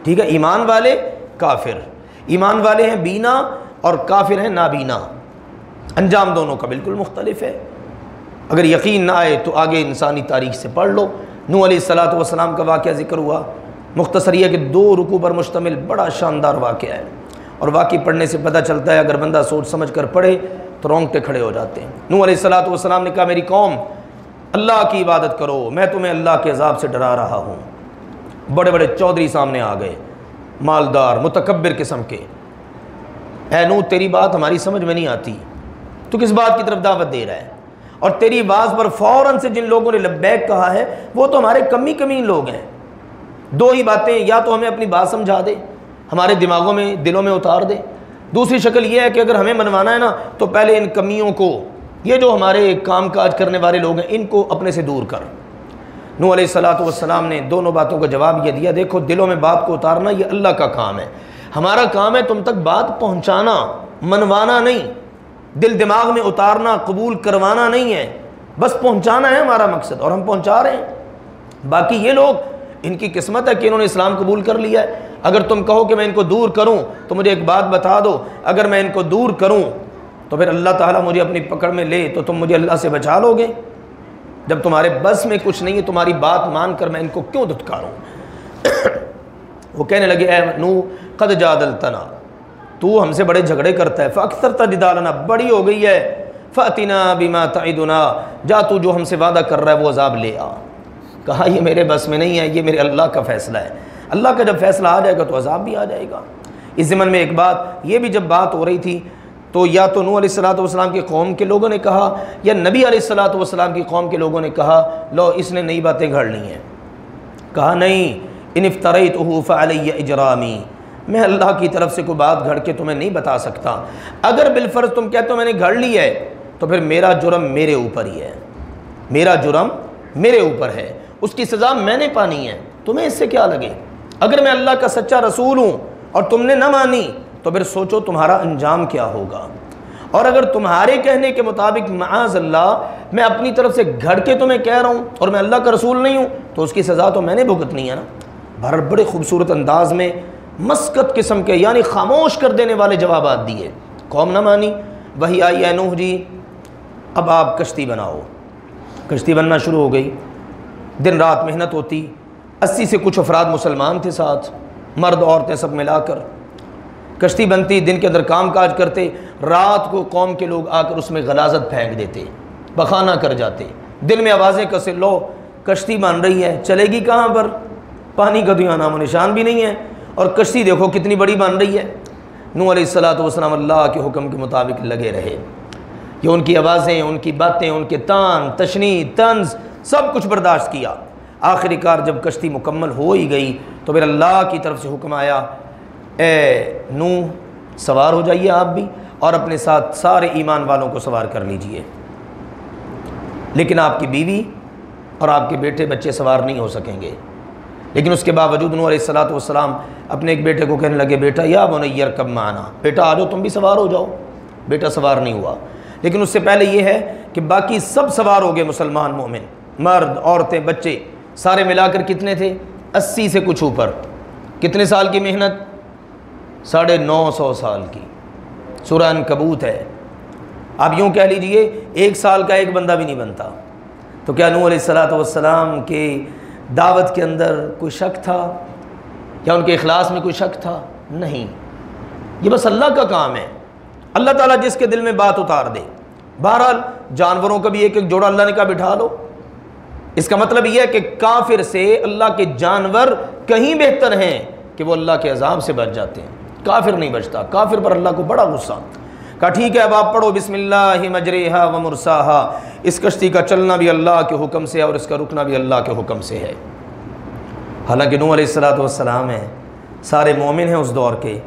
ٹھیک ہے؟ ایمان والے، کافر۔ ایمان والے ہیں بینا اور کافر ہیں نابینا۔ انجام دونوں کا بالکل مختلف ہے۔ اگر یقین نہ آئے تو آگے انسانی تاریخ سے پڑھ لو۔ نوح علیہ السلام کا واقعہ ذکر ہوا، مختصر یہ کہ 2 رکوع پر مشتمل بڑا شاندار واقعہ ہے، اور واقعی پڑھنے سے پتہ چلتا ہے اگر بندہ سوچ سمجھ کر پڑھے تو رونگٹے کھڑے ہو جاتے ہیں۔ نوح علیہ السلام نے کہا میری قوم اللہ کی عبادت کرو، میں تمہیں اللہ کے عذاب سے ڈرا رہا ہوں۔ بڑے بڑے چودھری سامنے آ گئے، مالدار متکبر قسم کے، اے نوح تیری بات ہماری سمجھ میں نہیں آتی، تو کس بات کی طرف دعوت دے رہا ہے؟ اور تیری آواز پر فوراً سے جن لوگوں نے لبیک کہا ہے وہ تو ہمارے کمی لوگ ہیں۔ 2 ہی باتیں، یا تو ہمیں اپنی بات سمجھا دے، ہمارے دماغوں میں دلوں میں اتار دے، دوسری شکل یہ ہے کہ اگر ہمیں منوانا ہے نا تو پہلے ان کمیوں کو، یہ جو ہمارے کام کاج کرنے والے لوگ ہیں، ان کو اپنے سے دور کر۔ نوح علیہ السلام نے دونوں باتوں کا جواب یہ دیا، دیکھو دلوں میں بات کو اتارنا یہ اللہ کا کام ہے، ہمارا کام ہے تم تک بات پہنچانا، منوانا نہیں، دل دماغ میں اتارنا قبول کروانا نہیں ہے، بس پہنچانا ہے ہمارا مقصد، اور ہم پہنچا رہے ہیں۔ باقی یہ لوگ، ان کی قسمت ہے کہ انہوں نے اسلام قبول کر لیا ہے۔ اگر تم کہو کہ میں ان کو دور کروں تو مجھے ایک بات بتا دو، اگر میں ان کو دور کروں تو پھر اللہ تعالیٰ مجھے اپنی پکڑ میں لے تو تم مجھے اللہ سے بچا لو گے؟ جب تمہارے بس میں کچھ نہیں ہے تمہاری بات مان کر میں ان کو کیوں دھتکاروں؟ وہ کہنے لگے اے نوح قد جادلتنا، تو ہم سے بڑے جھگڑے کرتا ہے، فاکثرت جدالنا، بڑی ہو گئی ہے، فاتنا بما تعدنا، جا تو جو ہم سے وعدہ کر رہا ہے وہ عذاب لے آ۔ کہا یہ میرے بس میں نہیں ہے، یہ میرے اللہ کا فیصلہ ہے، اللہ کا جب فیصلہ آ جائے گا تو عذاب بھی آ جائے گا۔ اس ضمن میں ایک بات یہ بھی، جب بات ہو رہی تھی تو یا تو نوح علیہ السلام کی قوم کے لوگوں نے کہا یا نبی علیہ السلام کی قوم کے لوگوں نے کہا لو اس نے نئی باتیں گھڑ لی ہیں۔ کہا نہیں، ان افتریتہ فعلی اجرامی، میں اللہ کی طرف سے کوئی بات گھڑ کے تمہیں نہیں بتا سکتا، اگر بالفرض تم کہتے ہو میں نے گھڑ لی ہے تو پھر میرا جرم میرے اوپر ہی ہے، میرا جرم میرے اوپر ہے، اس کی سزا میں نے پانی ہے، تمہیں اس سے کیا لگے؟ اگر میں اللہ کا سچا رسول ہوں اور تم نے نہ مانی تو پھر سوچو تمہارا انجام کیا ہوگا۔ اور اگر تمہارے کہنے کے مطابق معاذ اللہ میں اپنی طرف سے گھڑ کے تمہیں کہہ رہا ہوں اور میں اللہ کا رسول نہیں ہوں تو اس کی سزا تو میں نے بھگتنی ہے نا۔ بہرحال بڑے خوبصورت انداز میں مسکت قسم کے یعنی خاموش کر دینے والے جوابات دیے۔ قوم نہ مانی، وہی آئی اے نوح جی اب آپ کشتی بناؤ۔ کشتی بننا شروع ہو گئی، دن رات محنت ہوتی، 80 سے کچھ افراد مسلمان تھے ساتھ، مرد عورتیں سب ملا کر کشتی بنتی، دن کے اندر کام کاج کرتے، رات کو قوم کے لوگ آ کر اس میں غلاظت پھینک دیتے، بخانہ کر جاتے، دل میں آوازیں کسے لو کشتی بن رہی ہے، چلے گی کہاں پر، پانی کا تو یہاں نام و نشان بھی نہیں ہے، اور کشتی دیکھو کتنی بڑی بن رہی ہے۔ نوح علیہ السلام اللہ کے حکم کے مطابق لگے رہے، یہ ان کی آوازیں، ان کی باتیں، ان کے تان تشنیع طنز سب کچھ برداشت کیا۔ آخری کار جب کشتی مکمل ہو ہی گئی تو پھر اللہ کی طرف سے حکم آیا اے نوح سوار ہو جائیے آپ بھی، اور اپنے ساتھ سارے ایمان والوں کو سوار کر لیجئے، لیکن آپ کی بیوی اور آپ کے بیٹے بچے سوار نہیں ہو سکیں گے۔ لیکن اس کے باوجود نوح علیہ السلام اپنے ایک بیٹے کو کہنے لگے بیٹا یا بنی ارکب معنا، بیٹا آ جاؤ تم بھی سوار ہو جاؤ۔ بیٹا سوار نہیں ہوا، لیکن اس سے پہلے یہ ہے کہ باقی سب سوار ہو گئے، مسلمان مومن، مرد عورتیں بچے سارے ملا کر کتنے تھے؟ 80 سے کچھ اوپر۔ کتنے سال کی محنت؟ 950 سال کی۔ سورہ عنکبوت ہے، آپ یوں کہہ لیجئے 1 سال کا ایک بندہ بھی نہیں بنتا۔ تو کیا نوح علیہ السلام کے دعوت کے اندر کوئی شک تھا یا ان کے اخلاص میں کوئی شک تھا؟ نہیں، یہ بس اللہ کا کام ہے، اللہ تعالیٰ جس کے دل میں بات اتار دے۔ بہرحال جانوروں کا بھی ایک ایک جوڑا اللہ نے کہا بٹھا لو، اس کا مطلب یہ ہے کہ کافر سے اللہ کے جانور کہیں بہتر ہیں کہ وہ اللہ کے عذاب سے بچ جاتے ہیں، کافر نہیں بچتا، کافر پر اللہ کو بڑا غصہ۔ کہا ٹھیک ہے اب آپ پڑھو بسم اللہ مجریہا و مرساہا، اس کشتی کا چلنا بھی اللہ کے حکم سے اور اس کا رکنا بھی اللہ کے حکم سے ہے۔ حالانکہ نوح علیہ السلام ہیں، سارے مومن ہیں اس دور کے،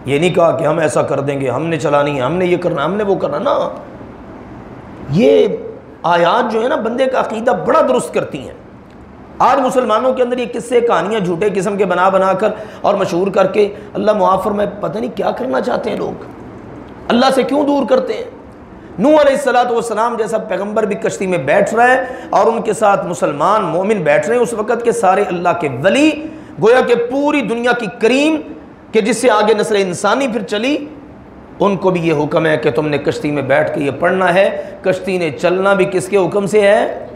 یہ نہیں کہا کہ ہم ایسا کر دیں گے، ہم نے چلانی ہے، ہم نے یہ کرنا، ہم نے وہ کرنا، نا۔ یہ آیات جو ہے نا بندے کا عقیدہ بڑا درست کرتی ہیں۔ آج مسلمانوں کے اندر یہ قصے کہانیاں جھوٹے قسم کے بنا کر اور مشہور کر کے اللہ معاف فرمائے پتہ نہیں کیا کرنا چاہتے ہیں لوگ، اللہ سے کیوں دور کرتے ہیں۔ نوح علیہ السلام جیسا پیغمبر بھی کشتی میں بیٹھ رہا ہے اور ان کے ساتھ مسلمان مومن بیٹھ رہے ہیں، اس وقت کے سارے اللہ کے ولی، گویا کہ پوری دنیا کی کریم کہ جس سے آگے نسل انسانی پھر چلی، ان کو بھی یہ حکم ہے کہ تم نے کشتی میں بیٹھ کے یہ پڑھنا ہے۔ کشتی نے چلنا بھی کس کے حکم سے ہے؟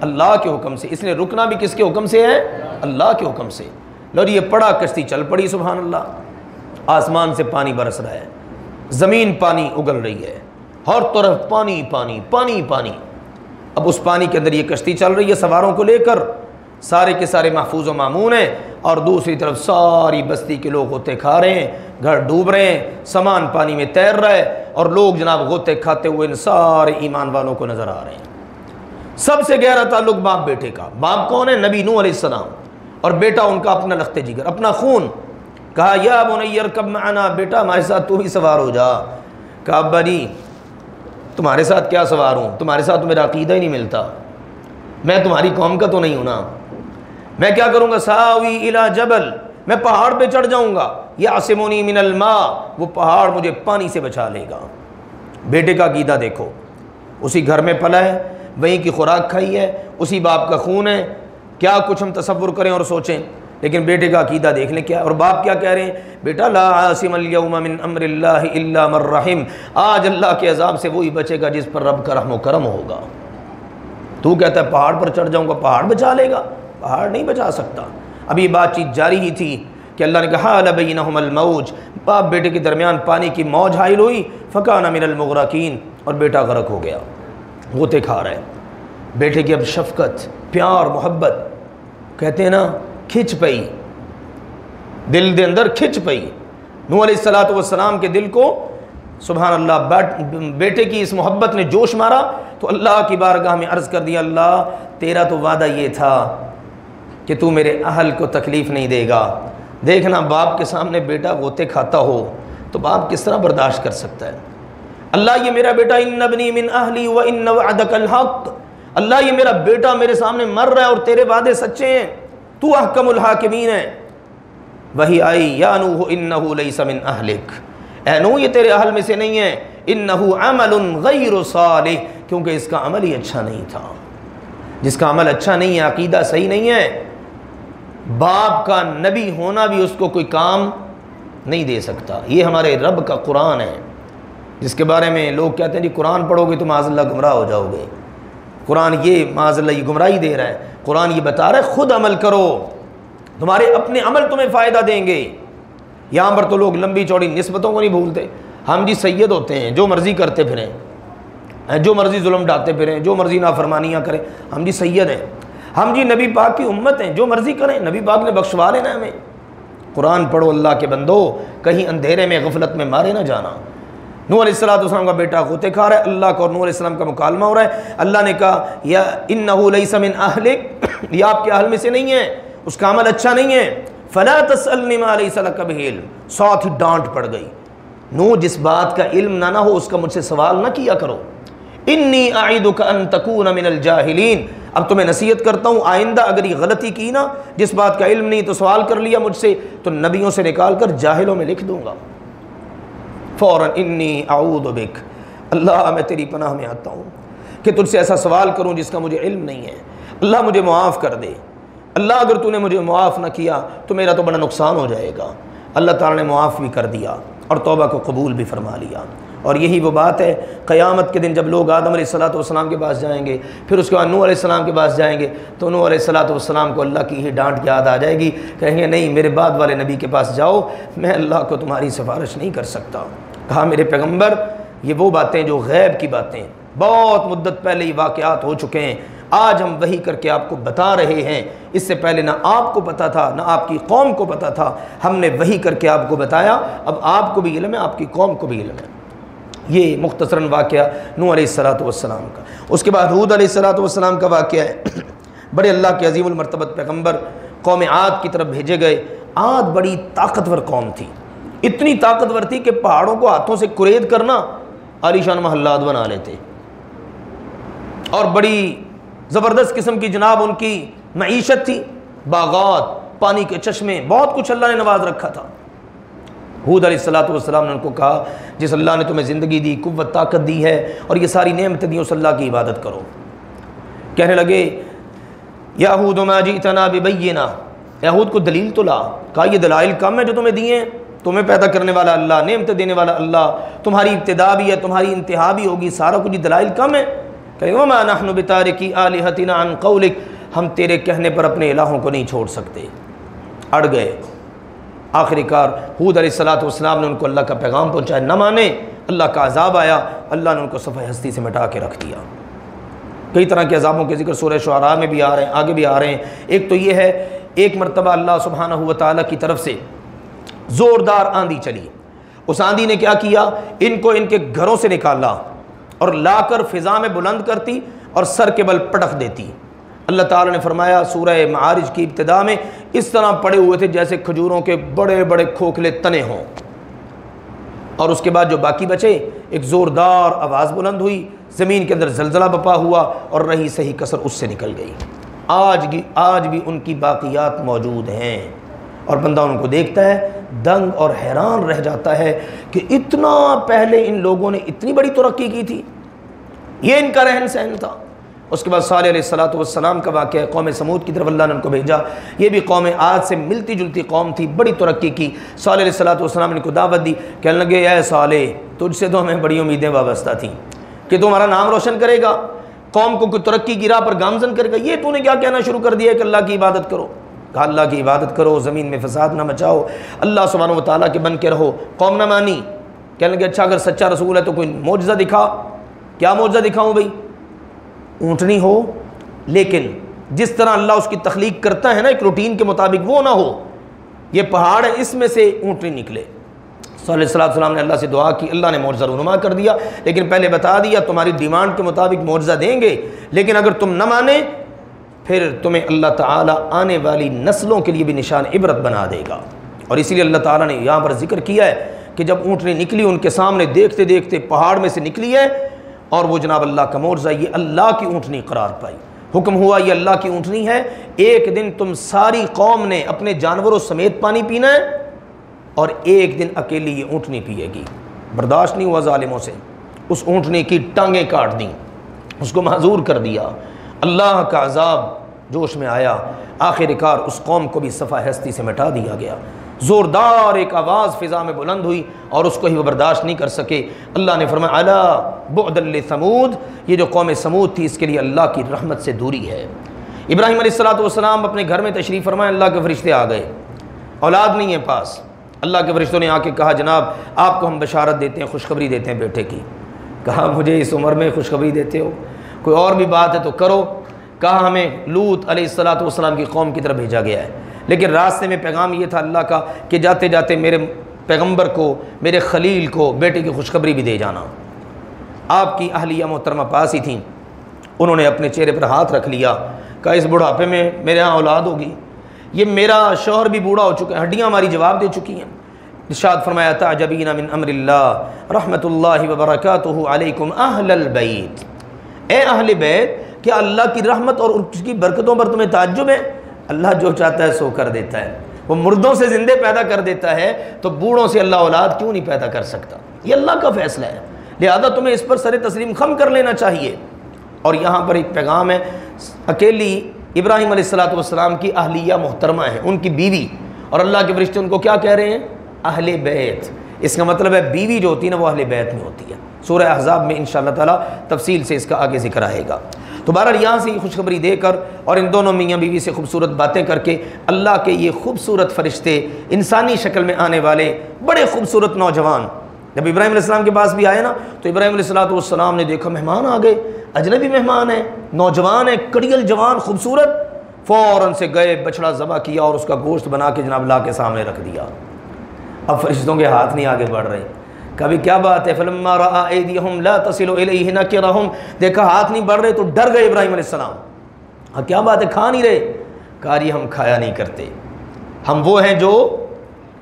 اللہ کے حکم سے۔ اس نے رکنا بھی کس کے حکم سے ہے؟ اللہ کے حکم سے۔ لو یہ پڑھا، کشتی چل پڑی، سبحان اللہ۔ آسمان سے پانی برس رہا ہے، زمین پانی اگل رہی ہے، ہر طرف پانی پانی پانی پانی۔ اب اس پانی کے اندر یہ کشتی چل رہی ہے سواروں کو لے کر، سارے کے سارے محفوظ و مامون ہیں، اور دوسری طرف ساری بستی کے لوگ غوطے کھا رہے ہیں، گھر ڈوب رہے ہیں، سامان پانی میں تیر رہا ہے، اور لوگ جناب غوطے کھاتے ہوئے ان سارے ایمان والوں کو نظر آ رہے ہیں۔ سب سے گہرا تعلق باپ بیٹے کا۔ باپ کون ہے؟ نبی نوح علیہ السلام، اور بیٹا ان کا اپنا لخت جگر، اپنا خون۔ کہا یا بنی ارکب معنا، بیٹا ہمارے ساتھ تو بھی سوار ہو جا۔ کہا ابا جی تمہارے ساتھ کیا سوار ہوں، تمہارے ساتھ تو میرا عقیدہ ہی نہیں ملتا، میں تمہاری قوم کا تو نہیں ہوں نا، میں کیا کروں گا؟ ساوی الی جبل، میں پہاڑ پہ چڑھ جاؤں گا، یعصمنی من الماء، وہ پہاڑ مجھے پانی سے بچا لے گا۔ بیٹے کا عقیدہ دیکھو، اسی گھر میں پلا ہے، وہیں کی خوراک کھائی ہے، اسی باپ کا خون ہے، کیا کچھ ہم تصور کریں اور سوچیں، لیکن بیٹے کا عقیدہ دیکھ لیں کیا۔ اور باپ کیا کہہ رہے ہیں؟ بیٹا لا عاصم اليوم من امر اللہ الا من رحم، آج اللہ کے عذاب سے وہی بچے گا جس پر رب کا رحم و کرم ہوگا۔ تو کہتا ہے پہاڑ پر چڑھ جاؤں گا، پہاڑ بچا لے گا؟ پہاڑ نہیں بچا سکتا۔ اب یہ بات چیت جاری ہی تھی کہ اللہ نے کہا حال بینہم الموج، باپ بیٹے کے درمیان پانی کی موج حائل ہوئی، فکان من المغرقین، اور بیٹا غرق ہو گیا، غوطے کھا رہا ہے۔ بیٹے کی اب شفقت، پیار، محبت، کہتے ہیں نا کھچ پئی، دل دے اندر کھچ پئی۔ نوح علیہ السلام کے دل کو سبحان اللہ بیٹے کی اس محبت نے جوش مارا، تو اللہ کی بارگاہ میں عرض کر دیا اللہ تیرا تو وعدہ یہ تھا کہ تو میرے اہل کو تکلیف نہیں دے گا۔ دیکھنا باپ کے سامنے بیٹا غوطے کھاتا ہو تو باپ کس طرح برداشت کر سکتا ہے۔ اللہ یہ میرا بیٹا ان ابنی من اہلی و ان وعدک الحق، اللہ یہ میرا بیٹا میرے سامنے مر رہا ہے اور تیرے وعدے سچے ہیں، تو احکم الحاکمین ہے۔ وہی آئی یا نوح انہ لیس من اہلک، اے نوح یہ تیرے اہل میں سے نہیں ہے، انہ عمل غیر صالح، کیونکہ اس کا عمل ہی اچھا نہیں تھا۔ جس کا عمل اچھا نہیں ہے، عقیدہ صحیح نہیں ہے، باپ کا نبی ہونا بھی اس کو کوئی کام نہیں دے سکتا۔ یہ ہمارے رب کا قرآن ہے، جس کے بارے میں لوگ کہتے ہیں جی قرآن پڑھو گے تو معاذ اللہ گمراہ ہو جاؤ گے۔ قرآن یہ معاذ اللہ یہ گمراہی دے رہا ہے، قرآن یہ بتا رہا ہے خود عمل کرو، تمہارے اپنے عمل تمہیں فائدہ دیں گے۔ یہاں پر تو لوگ لمبی چوڑی نسبتوں کو نہیں بھولتے، ہم جی سید ہوتے ہیں، جو مرضی کرتے پھریں، جو مرضی ظلم ڈالتے پھریں، جو مرضی نافرمانیاں کریں، ہم جی سید ہیں، ہم جی نبی پاک کی امت ہیں، جو مرضی کریں، نبی پاک نے بخشوا لینا ہمیں۔ قرآن پڑھو اللہ کے بندو، کہیں اندھیرے میں غفلت میں مارے نہ جانا۔ نوح علیہ السلام کا بیٹا غوطے کھا رہا ہے، اللہ کا اور نوح علیہ السلام کا مکالمہ ہو رہا ہے۔ اللہ نے کہا یا انہ لیس من اہلک، یہ آپ کے اہل میں سے نہیں ہے، اس کا عمل اچھا نہیں ہے۔ فلا تسألنی ما لیس لک بہ علم، ساتھ ہی ڈانٹ پڑ گئی، نوح جس بات کا علم نہ ہو اس کا مجھ سے سوال نہ کیا کرو۔ انی اعیدک ان تکون من الجاہلین، اب تمہیں نصیحت کرتا ہوں آئندہ اگر یہ غلطی کی نا، جس بات کا علم نہیں تو سوال کر لیا مجھ سے، تو نبیوں سے نکال کر جاہلوں میں لکھ دوں گا۔ فوراً انی اعوذ بک، اللہ میں تیری پناہ میں آتا ہوں کہ تجھ سے ایسا سوال کروں جس کا مجھے علم نہیں ہے، اللہ مجھے معاف کر دے، اللہ اگر تو نے مجھے معاف نہ کیا تو میرا تو بڑا نقصان ہو جائے گا۔ اللہ تعالیٰ نے معاف بھی کر دیا اور توبہ کو قبول بھی فرما لیا۔ اور یہی وہ بات ہے قیامت کے دن جب لوگ آدم علیہ السلام کے پاس جائیں گے، پھر اس کے بعد نوح علیہ السلام کے پاس جائیں گے، تو نوح علیہ السلام کو اللہ کی ہی ڈانٹ یاد آ جائے گی، کہیں گے نہیں میرے بعد والے نبی کے پاس جاؤ، میں اللہ کو تمہاری سفارش نہیں کر سکتا۔ کہا میرے پیغمبر یہ وہ باتیں جو غیب کی باتیں، بہت مدت پہلے یہ واقعات ہو چکے ہیں، آج ہم وحی کر کے آپ کو بتا رہے ہیں، اس سے پہلے نہ آپ کو پتا تھا نہ آپ کی قوم کو پتا تھا، ہم نے وحی کر کے آپ کو بتایا، اب آپ کو بھی علم ہے، آپ کی قوم کو بھی علم ہے۔ یہ مختصراً واقعہ نوح علیہ السلام کا۔ اس کے بعد حود علیہ السلام کا واقعہ ہے، بڑے اللہ کے عظیم المرتبت پیغمبر قوم عاد کی طرف بھیجے گئے۔ عاد بڑی طاقتور قوم تھی، اتنی طاقتور تھی کہ پہاڑوں کو ہاتھوں سے کرید کرنا عالیشان محلات بنا لیتے، اور بڑی زبردست قسم کی جناب ان کی معیشت تھی، باغات، پانی کے چشمے، بہت کچھ اللہ نے نواز رکھا تھا۔ حود علیہ السلام نے ان کو کہا جس اللہ نے تمہیں زندگی دی، قوت طاقت دی ہے اور یہ ساری نعمتیں دی، اس اللہ کی عبادت کرو۔ کہنے لگے یا حود ما جئتنا ببینہ، اے حود کو دلیل تو لا۔ کہا یہ دلائل کم ہے جو تمہیں دیے ہیں، تمہیں پیدا کرنے والا اللہ، نعمت دینے والا اللہ، تمہاری ابتدا بھی ہے تمہاری انتہا بھی ہوگی، سارا کچھ دلائل کم ہے. کہ وما نحن بتارکی آلہتنا عن قولک، ہم تیرے کہنے پر اپنے الہوں کو نہیں چھوڑ سکتے. اڑ گئے. آخری کار ہود علیہ الصلوۃ والسلام نے ان کو اللہ کا پیغام پہنچایا، نہ مانے، اللہ کا عذاب آیا، اللہ نے ان کو صفحہ ہستی سے مٹا کے رکھ دیا. کئی طرح کے عذابوں کے ذکر سورہ شعراء میں بھی آ رہے ہیں، آگے بھی آ رہے ہیں. ایک تو یہ ہے، ایک مرتبہ اللہ سبحانہ و تعالیٰ کی طرف سے زوردار آندھی چلی. اس آندھی نے کیا کیا، ان کو ان کے گھروں سے نکالا اور لا کر فضا میں بلند کرتی اور سر کے بل پٹخ دیتی. اللہ تعالیٰ نے فرمایا سورہ معارج کی ابتدا میں، اس طرح پڑے ہوئے تھے جیسے کھجوروں کے بڑے بڑے کھوکھلے تنے ہوں. اور اس کے بعد جو باقی بچے، ایک زوردار آواز بلند ہوئی، زمین کے اندر زلزلہ بپا ہوا اور رہی صحیح کسر اس سے نکل گئی. آج بھی ان کی باقیات موجود ہیں، اور بندہ ان کو دیکھتا ہے دنگ اور حیران رہ جاتا ہے کہ اتنا پہلے ان لوگوں نے اتنی بڑی ترقی کی تھی. یہ ان کا رہن سہن تھا. اس کے بعد صالح علیہ الصلوۃ والسلام کا واقعہ ہے، قوم سمود کی طرف اللہ نے ان کو بھیجا. یہ بھی قوم عاد سے ملتی جلتی قوم تھی، بڑی ترقی کی. صالح علیہ الصلوۃ والسلام نے ان کو دعوت دی، کہنے لگے اے صالح، تجھ سے تو ہمیں بڑی امیدیں وابستہ تھیں کہ تمہارا نام روشن کرے گا، قوم کو کوئی ترقی کی راہ پر گامزن کرے گا. یہ تو نے کیا کہنا شروع کر دیا ہے کہ اللہ کی عبادت کرو. کہا اللہ کی عبادت کرو، زمین میں فساد نہ مچاؤ، اللہ سبحانہ و تعالیٰ کے بن کے رہو. قوم نہ مانی. کہنے لگے اچھا اگر سچا رسول ہے تو کوئی معجزہ دکھا. کیا معجزہ دکھاؤں بھائی؟ اونٹنی ہو، لیکن جس طرح اللہ اس کی تخلیق کرتا ہے نا ایک روٹین کے مطابق، وہ نہ ہو. یہ پہاڑ ہے، اس میں سے اونٹنی نکلے. صلی اللہ علیہ وسلم نے اللہ سے دعا کی، اللہ نے معجزہ رونما کر دیا، لیکن پہلے بتا دیا تمہاری ڈیمانڈ کے مطابق معجزہ دیں گے، لیکن اگر تم نہ مانے پھر تمہیں اللہ تعالیٰ آنے والی نسلوں کے لیے بھی نشان عبرت بنا دے گا. اور اسی لیے اللہ تعالیٰ نے یہاں پر ذکر کیا ہے کہ جب اونٹنی نکلی ان کے سامنے، دیکھتے دیکھتے پہاڑ میں سے نکلی ہے، اور وہ جناب اللہ کا معجزہ، یہ اللہ کی اونٹنی قرار پائی. حکم ہوا یہ اللہ کی اونٹنی ہے، ایک دن تم ساری قوم نے اپنے جانوروں سمیت پانی پینا ہے، اور ایک دن اکیلی یہ اونٹنی پیے گی. برداشت نہیں ہوا ظالموں سے، اس اونٹنی کی ٹانگیں کاٹ دیں، اس کو معذور کر دیا. اللہ کا عذاب جوش میں آیا، آخر کار اس قوم کو بھی صفحہ ہستی سے مٹا دیا گیا. زوردار ایک آواز فضا میں بلند ہوئی اور اس کو ہی وہ برداشت نہیں کر سکے. اللہ نے فرمایا الا بعدا لثمود، یہ جو قوم سمود تھی اس کے لیے اللہ کی رحمت سے دوری ہے. ابراہیم علیہ الصلوۃ والسلام اپنے گھر میں تشریف فرمائے، اللہ کے فرشتے آ گئے، اولاد نہیں ہے پاس. اللہ کے فرشتوں نے آ کے کہا جناب آپ کو ہم بشارت دیتے ہیں، خوشخبری دیتے ہیں بیٹے کی. کہا مجھے اس عمر میں خوشخبری دیتے ہو، کوئی اور بھی بات ہے تو کرو. کہا ہمیں لوط علیہ الصلوۃ والسلام کی قوم کی طرف بھیجا گیا ہے، لیکن راستے میں پیغام یہ تھا اللہ کا کہ جاتے جاتے میرے پیغمبر کو، میرے خلیل کو بیٹے کی خوشخبری بھی دے جانا. آپ کی اہلیہ محترمہ پاس ہی تھیں، انہوں نے اپنے چہرے پر ہاتھ رکھ لیا، کہا اس بڑھاپے میں میرے ہاں اولاد ہوگی، یہ میرا شوہر بھی بوڑھا ہو چکا ہے، ہڈیاں ہماری جواب دے چکی ہیں. ارشاد فرمایا تعجبین من امر اللہ رحمت اللہ وبرکاتہ علیکم اہل البیت، اے اہل بیت کیا اللہ کی رحمت اور اس کی برکتوں پر تمہیں تعجب ہے؟ اللہ جو چاہتا ہے سو کر دیتا ہے. وہ مردوں سے زندے پیدا کر دیتا ہے تو بوڑھوں سے اللہ اولاد کیوں نہیں پیدا کر سکتا؟ یہ اللہ کا فیصلہ ہے، لہذا تمہیں اس پر سر تسلیم خم کر لینا چاہیے. اور یہاں پر ایک پیغام ہے، اکیلی ابراہیم علیہ الصلوۃ والسلام کی اہلیہ محترمہ ہیں، ان کی بیوی، اور اللہ کے فرشتے ان کو کیا کہہ رہے ہیں؟ اہل بیت. اس کا مطلب ہے بیوی جو ہوتی ہے نا وہ اہل بیت میں ہوتی ہے. سورہ احزاب میں انشاءاللہ تعالی تفصیل سے اس کا آگے ذکر آئے گا. تو بہرحال یہاں سے یہ خوشخبری دے کر اور ان دونوں میاں بیوی سے خوبصورت باتیں کر کے اللہ کے یہ خوبصورت فرشتے انسانی شکل میں آنے والے بڑے خوبصورت نوجوان جب ابراہیم علیہ السلام کے پاس بھی آئے نا تو ابراہیم علیہ السلام نے دیکھا مہمان آ گئے، اجنبی مہمان ہیں، نوجوان ہیں، کڑیل جوان خوبصورت. فوراً سے گئے، بچڑا ذبح کیا اور اس کا گوشت بنا کے جناب اللہ کے سامنے رکھ دیا. اب فرشتوں کے ہاتھ نہیں آگے بڑھ رہے. کبھی کیا بات ہے فلما رأى ایدیہم لا تصل الیہ نکرہم، دیکھا ہاتھ نہیں بڑھ رہے تو ڈر گئے ابراہیم علیہ السلام. ہاں کیا بات ہے کھا نہیں رہے؟ کہا یہ ہم کھایا نہیں کرتے، ہم وہ ہیں جو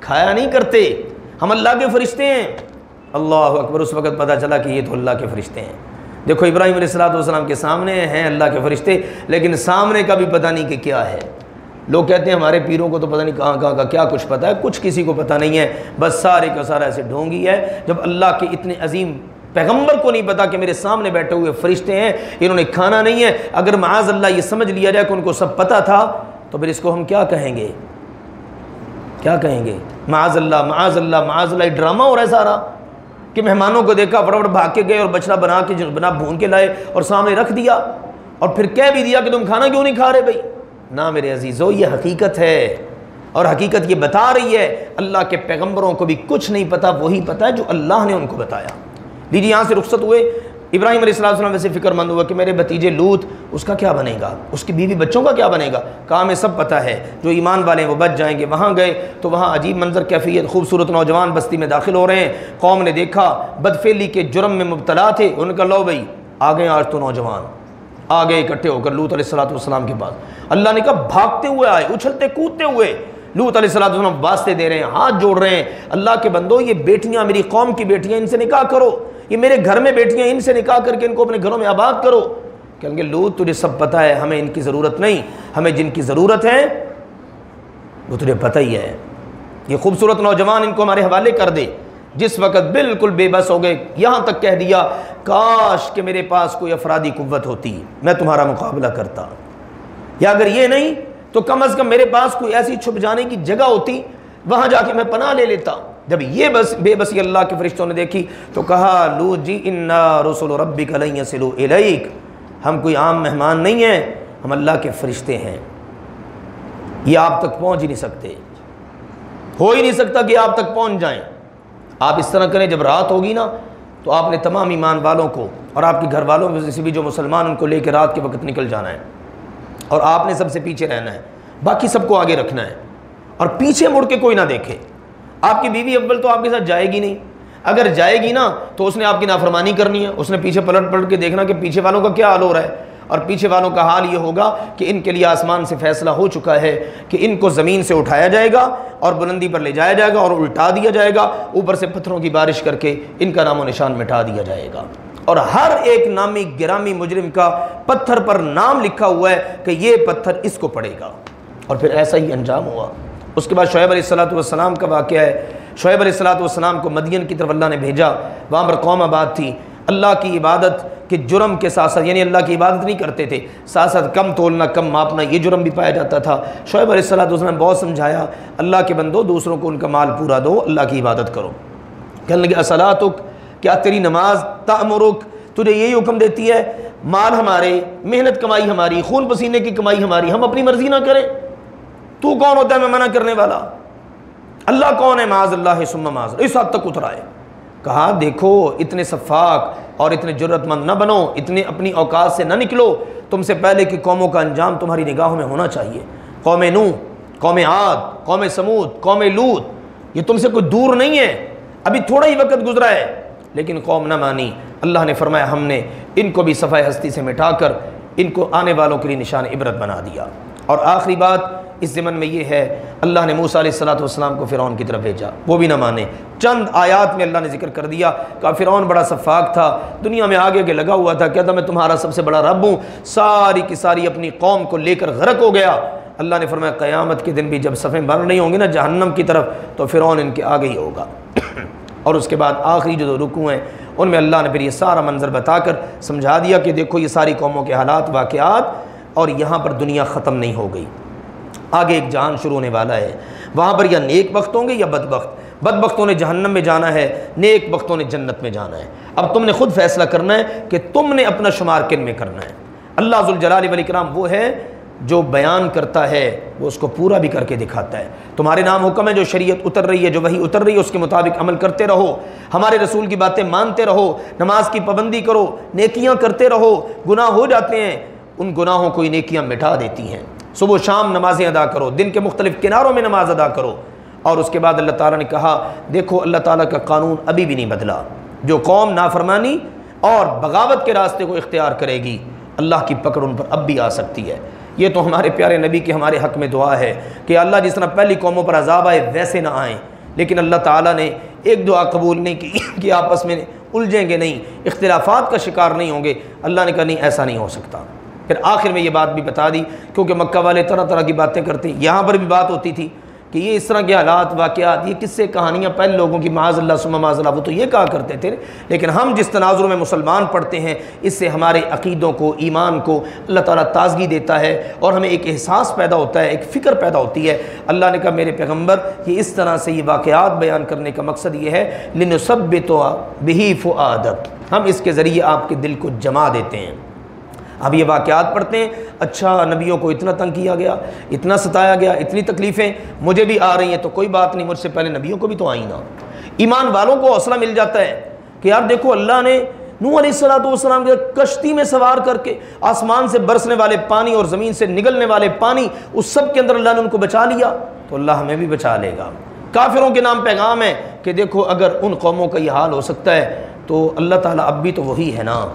کھایا نہیں کرتے، ہم اللہ کے فرشتے ہیں. اللہ اکبر. اس وقت پتہ چلا کہ یہ تو اللہ کے فرشتے ہیں. دیکھو ابراہیم علیہ السلام کے سامنے ہیں اللہ کے فرشتے، لیکن سامنے کا بھی پتہ نہیں کہ کیا ہے. لوگ کہتے ہیں ہمارے پیروں کو تو پتہ نہیں کہاں کا کیا کچھ پتہ ہے، کچھ کسی کو پتہ نہیں ہے، بس سارے کا سارا ایسے ڈھونگی ہے. جب اللہ کے اتنے عظیم پیغمبر کو نہیں پتا کہ میرے سامنے بیٹھے ہوئے فرشتے ہیں، انہوں نے کھانا نہیں ہے، اگر معاذ اللہ یہ سمجھ لیا جائے کہ ان کو سب پتہ تھا تو پھر اس کو ہم کیا کہیں گے؟ کیا کہیں گے؟ معاذ اللہ معاذ اللہ معاذ اللہ. یہ ڈرامہ ہو رہا ہے سارا کہ مہمانوں کو دیکھا فٹافٹ بھاگ کے گئے اور بچڑا بنا کے بنا بھون کے لائے اور سامنے رکھ دیا اور پھر کہہ بھی دیا کہ تم کھانا کیوں نہیں کھا رہے بھائی. نہ میرے عزیزو، یہ حقیقت ہے اور حقیقت یہ بتا رہی ہے اللہ کے پیغمبروں کو بھی کچھ نہیں پتا، وہی پتا ہے جو اللہ نے ان کو بتایا. لیجیے یہاں سے رخصت ہوئے. ابراہیم علیہ السلام ویسے فکر مند ہوا کہ میرے بھتیجے لوط، اس کا کیا بنے گا، اس کی بیوی بچوں کا کیا بنے گا. کہا ہمیں سب پتہ ہے، جو ایمان والے ہیں وہ بچ جائیں گے. وہاں گئے تو وہاں عجیب منظر کیفیت، خوبصورت نوجوان بستی میں داخل ہو رہے ہیں. قوم نے دیکھا بدفعلی کے جرم میں مبتلا تھے. انہوں نے کہا لو بھائی آ گئے آج تو نوجوان، آ گئے اکٹھے ہو کر لوط علیہ السلام کے پاس. اللہ نے کہا بھاگتے ہوئے آئے، اچھلتے کودتے ہوئے. لوط علیہ السلام واسطے دے رہے ہیں، ہاتھ جوڑ رہے ہیں. اللہ کے بندو، یہ بیٹیاں میری قوم کی بیٹیاں، ان سے نکاح کرو. یہ میرے گھر میں بیٹیاں، ان سے نکاح کر کے ان کو اپنے گھروں میں آباد کرو. کہیں گے لوط تجھے سب پتہ ہے، ہمیں ان کی ضرورت نہیں، ہمیں جن کی ضرورت ہے وہ تجھے پتہ ہی ہے. یہ خوبصورت نوجوان ان کو ہمارے حوالے کر دے. جس وقت بالکل بے بس ہو گئے، یہاں تک کہہ دیا کاش کہ میرے پاس کوئی افرادی قوت ہوتی، میں تمہارا مقابلہ کرتا، یا اگر یہ نہیں تو کم از کم میرے پاس کوئی ایسی چھپ جانے کی جگہ ہوتی، وہاں جا کے میں پناہ لے لیتا. جب یہ بے بسی اللہ کے فرشتوں نے دیکھی تو کہا لوط جی انا رسول ربک لن یصلوا الیک، ہم کوئی عام مہمان نہیں ہیں، ہم اللہ کے فرشتے ہیں، یہ آپ تک پہنچ ہی نہیں سکتے، ہو ہی نہیں سکتا کہ آپ تک پہنچ جائیں. آپ اس طرح کریں، جب رات ہوگی نا تو آپ نے تمام ایمان والوں کو اور آپ کے گھر والوں میں سے بھی جو مسلمان ان کو لے کے رات کے وقت نکل جانا ہے اور آپ نے سب سے پیچھے رہنا ہے، باقی سب کو آگے رکھنا ہے اور پیچھے مڑ کے کوئی نہ دیکھے. آپ کی بیوی اول تو آپ کے ساتھ جائے گی نہیں، اگر جائے گی نا تو اس نے آپ کی نافرمانی کرنی ہے، اس نے پیچھے پلٹ کے دیکھنا کہ پیچھے والوں کا کیا حال ہو رہا ہے. اور پیچھے والوں کا حال یہ ہوگا کہ ان کے لیے آسمان سے فیصلہ ہو چکا ہے کہ ان کو زمین سے اٹھایا جائے گا اور بلندی پر لے جایا جائے گا اور الٹا دیا جائے گا، اوپر سے پتھروں کی بارش کر کے ان کا نام و نشان مٹا دیا جائے گا. اور ہر ایک نامی گرامی مجرم کا پتھر پر نام لکھا ہوا ہے کہ یہ پتھر اس کو پڑے گا. اور پھر ایسا ہی انجام ہوا. اس کے بعد شعیب علیہ السلام کا واقعہ ہے. شعیب علیہ السلام کو مدین کی طرف اللہ نے بھیجا، وہاں پر قوم آباد تھی. اللہ کی عبادت کے جرم کے ساتھ ساتھ، یعنی اللہ کی عبادت نہیں کرتے تھے، ساتھ ساتھ کم تولنا کم ماپنا یہ جرم بھی پایا جاتا تھا. شعیب علیہ السلام نے بہت سمجھایا اللہ کے بندو دوسروں کو ان کا مال پورا دو، اللہ کی عبادت کرو. کہنے لگے اصلاتک، کیا تیری نماز تأمرک، تجھے یہی حکم دیتی ہے مال ہمارے، محنت کمائی ہماری، خون پسینے کی کمائی ہماری، ہم اپنی مرضی نہ کریں؟ تو کون ہوتا ہے میں منع کرنے والا؟ اللہ کون ہے؟ معاذ اللہ ثم معاذ. اس حد تک اترا ہے. کہا دیکھو اتنے شفاق اور اتنے جرت مند نہ بنو، اتنے اپنی اوقات سے نہ نکلو. تم سے پہلے کی قوموں کا انجام تمہاری نگاہوں میں ہونا چاہیے. قوم نوح، قوم عاد، قوم سمود، قوم لوط، یہ تم سے کوئی دور نہیں ہے، ابھی تھوڑا ہی وقت گزرا ہے، لیکن قوم نہ مانی. اللہ نے فرمایا ہم نے ان کو بھی صفحہ ہستی سے مٹا کر ان کو آنے والوں کے لیے نشان عبرت بنا دیا. اور آخری بات اس ضمن میں یہ ہے، اللہ نے موسیٰ علیہ السلام کو فرعون کی طرف بھیجا، وہ بھی نہ مانے. چند آیات میں اللہ نے ذکر کر دیا کہ فرعون بڑا شفاق تھا، دنیا میں آگے لگا ہوا تھا، کہتا میں تمہارا سب سے بڑا رب ہوں، ساری کی ساری اپنی قوم کو لے کر غرق ہو گیا. اللہ نے فرمایا قیامت کے دن بھی جب صفیں بن رہی ہوں گی نا جہنم کی طرف تو فرعون ان کے آگے ہی ہوگا. اور اس کے بعد آخری جو رکوع ہیں ان میں اللہ نے پھر یہ سارا منظر بتا کر سمجھا دیا کہ دیکھو یہ ساری قوموں کے حالات واقعات، اور یہاں پر دنیا ختم نہیں ہو گئی، آگے ایک جہان شروع ہونے والا ہے. وہاں پر یا نیک بخت ہوں گے یا بدبخت. بدبختوں نے جہنم میں جانا ہے، نیک بختوں نے جنت میں جانا ہے. اب تم نے خود فیصلہ کرنا ہے کہ تم نے اپنا شمار کن میں کرنا ہے. اللہ ذوالجلال والاکرام وہ ہے جو بیان کرتا ہے وہ اس کو پورا بھی کر کے دکھاتا ہے. تمہارے نام حکم ہے، جو شریعت اتر رہی ہے، جو وحی اتر رہی ہے اس کے مطابق عمل کرتے رہو، ہمارے رسول کی باتیں مانتے رہو، نماز کی پابندی کرو، نیکیاں کرتے رہو. گناہ ہو جاتے ہیں، ان گناہوں کو یہ نیکیاں مٹا دیتی ہیں. صبح شام نمازیں ادا کرو، دن کے مختلف کناروں میں نماز ادا کرو. اور اس کے بعد اللہ تعالیٰ نے کہا دیکھو اللہ تعالیٰ کا قانون ابھی بھی نہیں بدلا. جو قوم نافرمانی اور بغاوت کے راستے کو اختیار کرے گی اللہ کی پکڑ ان پر اب بھی آ سکتی ہے. یہ تو ہمارے پیارے نبی کی ہمارے حق میں دعا ہے کہ اللہ جس طرح پہلی قوموں پر عذاب آئے ویسے نہ آئیں. لیکن اللہ تعالیٰ نے ایک دعا قبول نہیں کی کہ آپس میں الجھیں گے نہیں، اختلافات کا شکار نہیں ہوں گے. اللہ نے کہا نہیں، ایسا نہیں ہو سکتا. پھر آخر میں یہ بات بھی بتا دی کیونکہ مکہ والے طرح طرح کی باتیں کرتے ہیں. یہاں پر بھی بات ہوتی تھی کہ یہ اس طرح کے حالات واقعات، یہ قصے کہانیاں پہلے لوگوں کی معاذ اللہ ثم معاذ اللہ وہ تو یہ کہا کرتے تھے، لیکن ہم جس تناظر میں مسلمان پڑھتے ہیں اس سے ہمارے عقیدوں کو، ایمان کو اللہ تعالیٰ تازگی دیتا ہے، اور ہمیں ایک احساس پیدا ہوتا ہے، ایک فکر پیدا ہوتی ہے۔ اللہ نے کہا میرے پیغمبر یہ اس طرح سے یہ واقعات بیان کرنے کا مقصد یہ ہے لِنُثَبِّتَ بِهِ فُؤَادَكَ، ہم اس کے ذریعے آپ کے دل کو جما دیتے ہیں۔ اب یہ واقعات پڑھتے ہیں، اچھا نبیوں کو اتنا تنگ کیا گیا، اتنا ستایا گیا، اتنی تکلیفیں مجھے بھی آ رہی ہیں تو کوئی بات نہیں، مجھ سے پہلے نبیوں کو بھی تو آئی نا۔ ایمان والوں کو حوصلہ مل جاتا ہے کہ یار دیکھو اللہ نے نوح علیہ السلام کے کشتی میں سوار کر کے آسمان سے برسنے والے پانی اور زمین سے نگلنے والے پانی، اس سب کے اندر اللہ نے ان کو بچا لیا، تو اللہ ہمیں بھی بچا لے گا۔ کافروں کے نام پیغام ہے کہ دیکھو اگر ان قوموں کا یہ حال ہو سکتا ہے تو اللہ تعالیٰ اب بھی تو وہی ہے نا،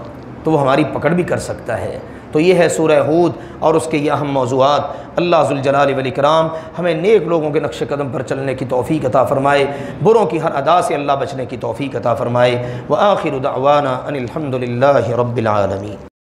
تو وہ ہماری پکڑ بھی کر سکتا ہے۔ تو یہ ہے سورہ ہود اور اس کے یہ اہم موضوعات۔ اللہ ذوالجلال والاکرام ہمیں نیک لوگوں کے نقش قدم پر چلنے کی توفیق عطا فرمائے، بروں کی ہر ادا سے اللہ بچنے کی توفیق عطا فرمائے۔ وآخر دعوانا ان الحمد للہ رب العالمین۔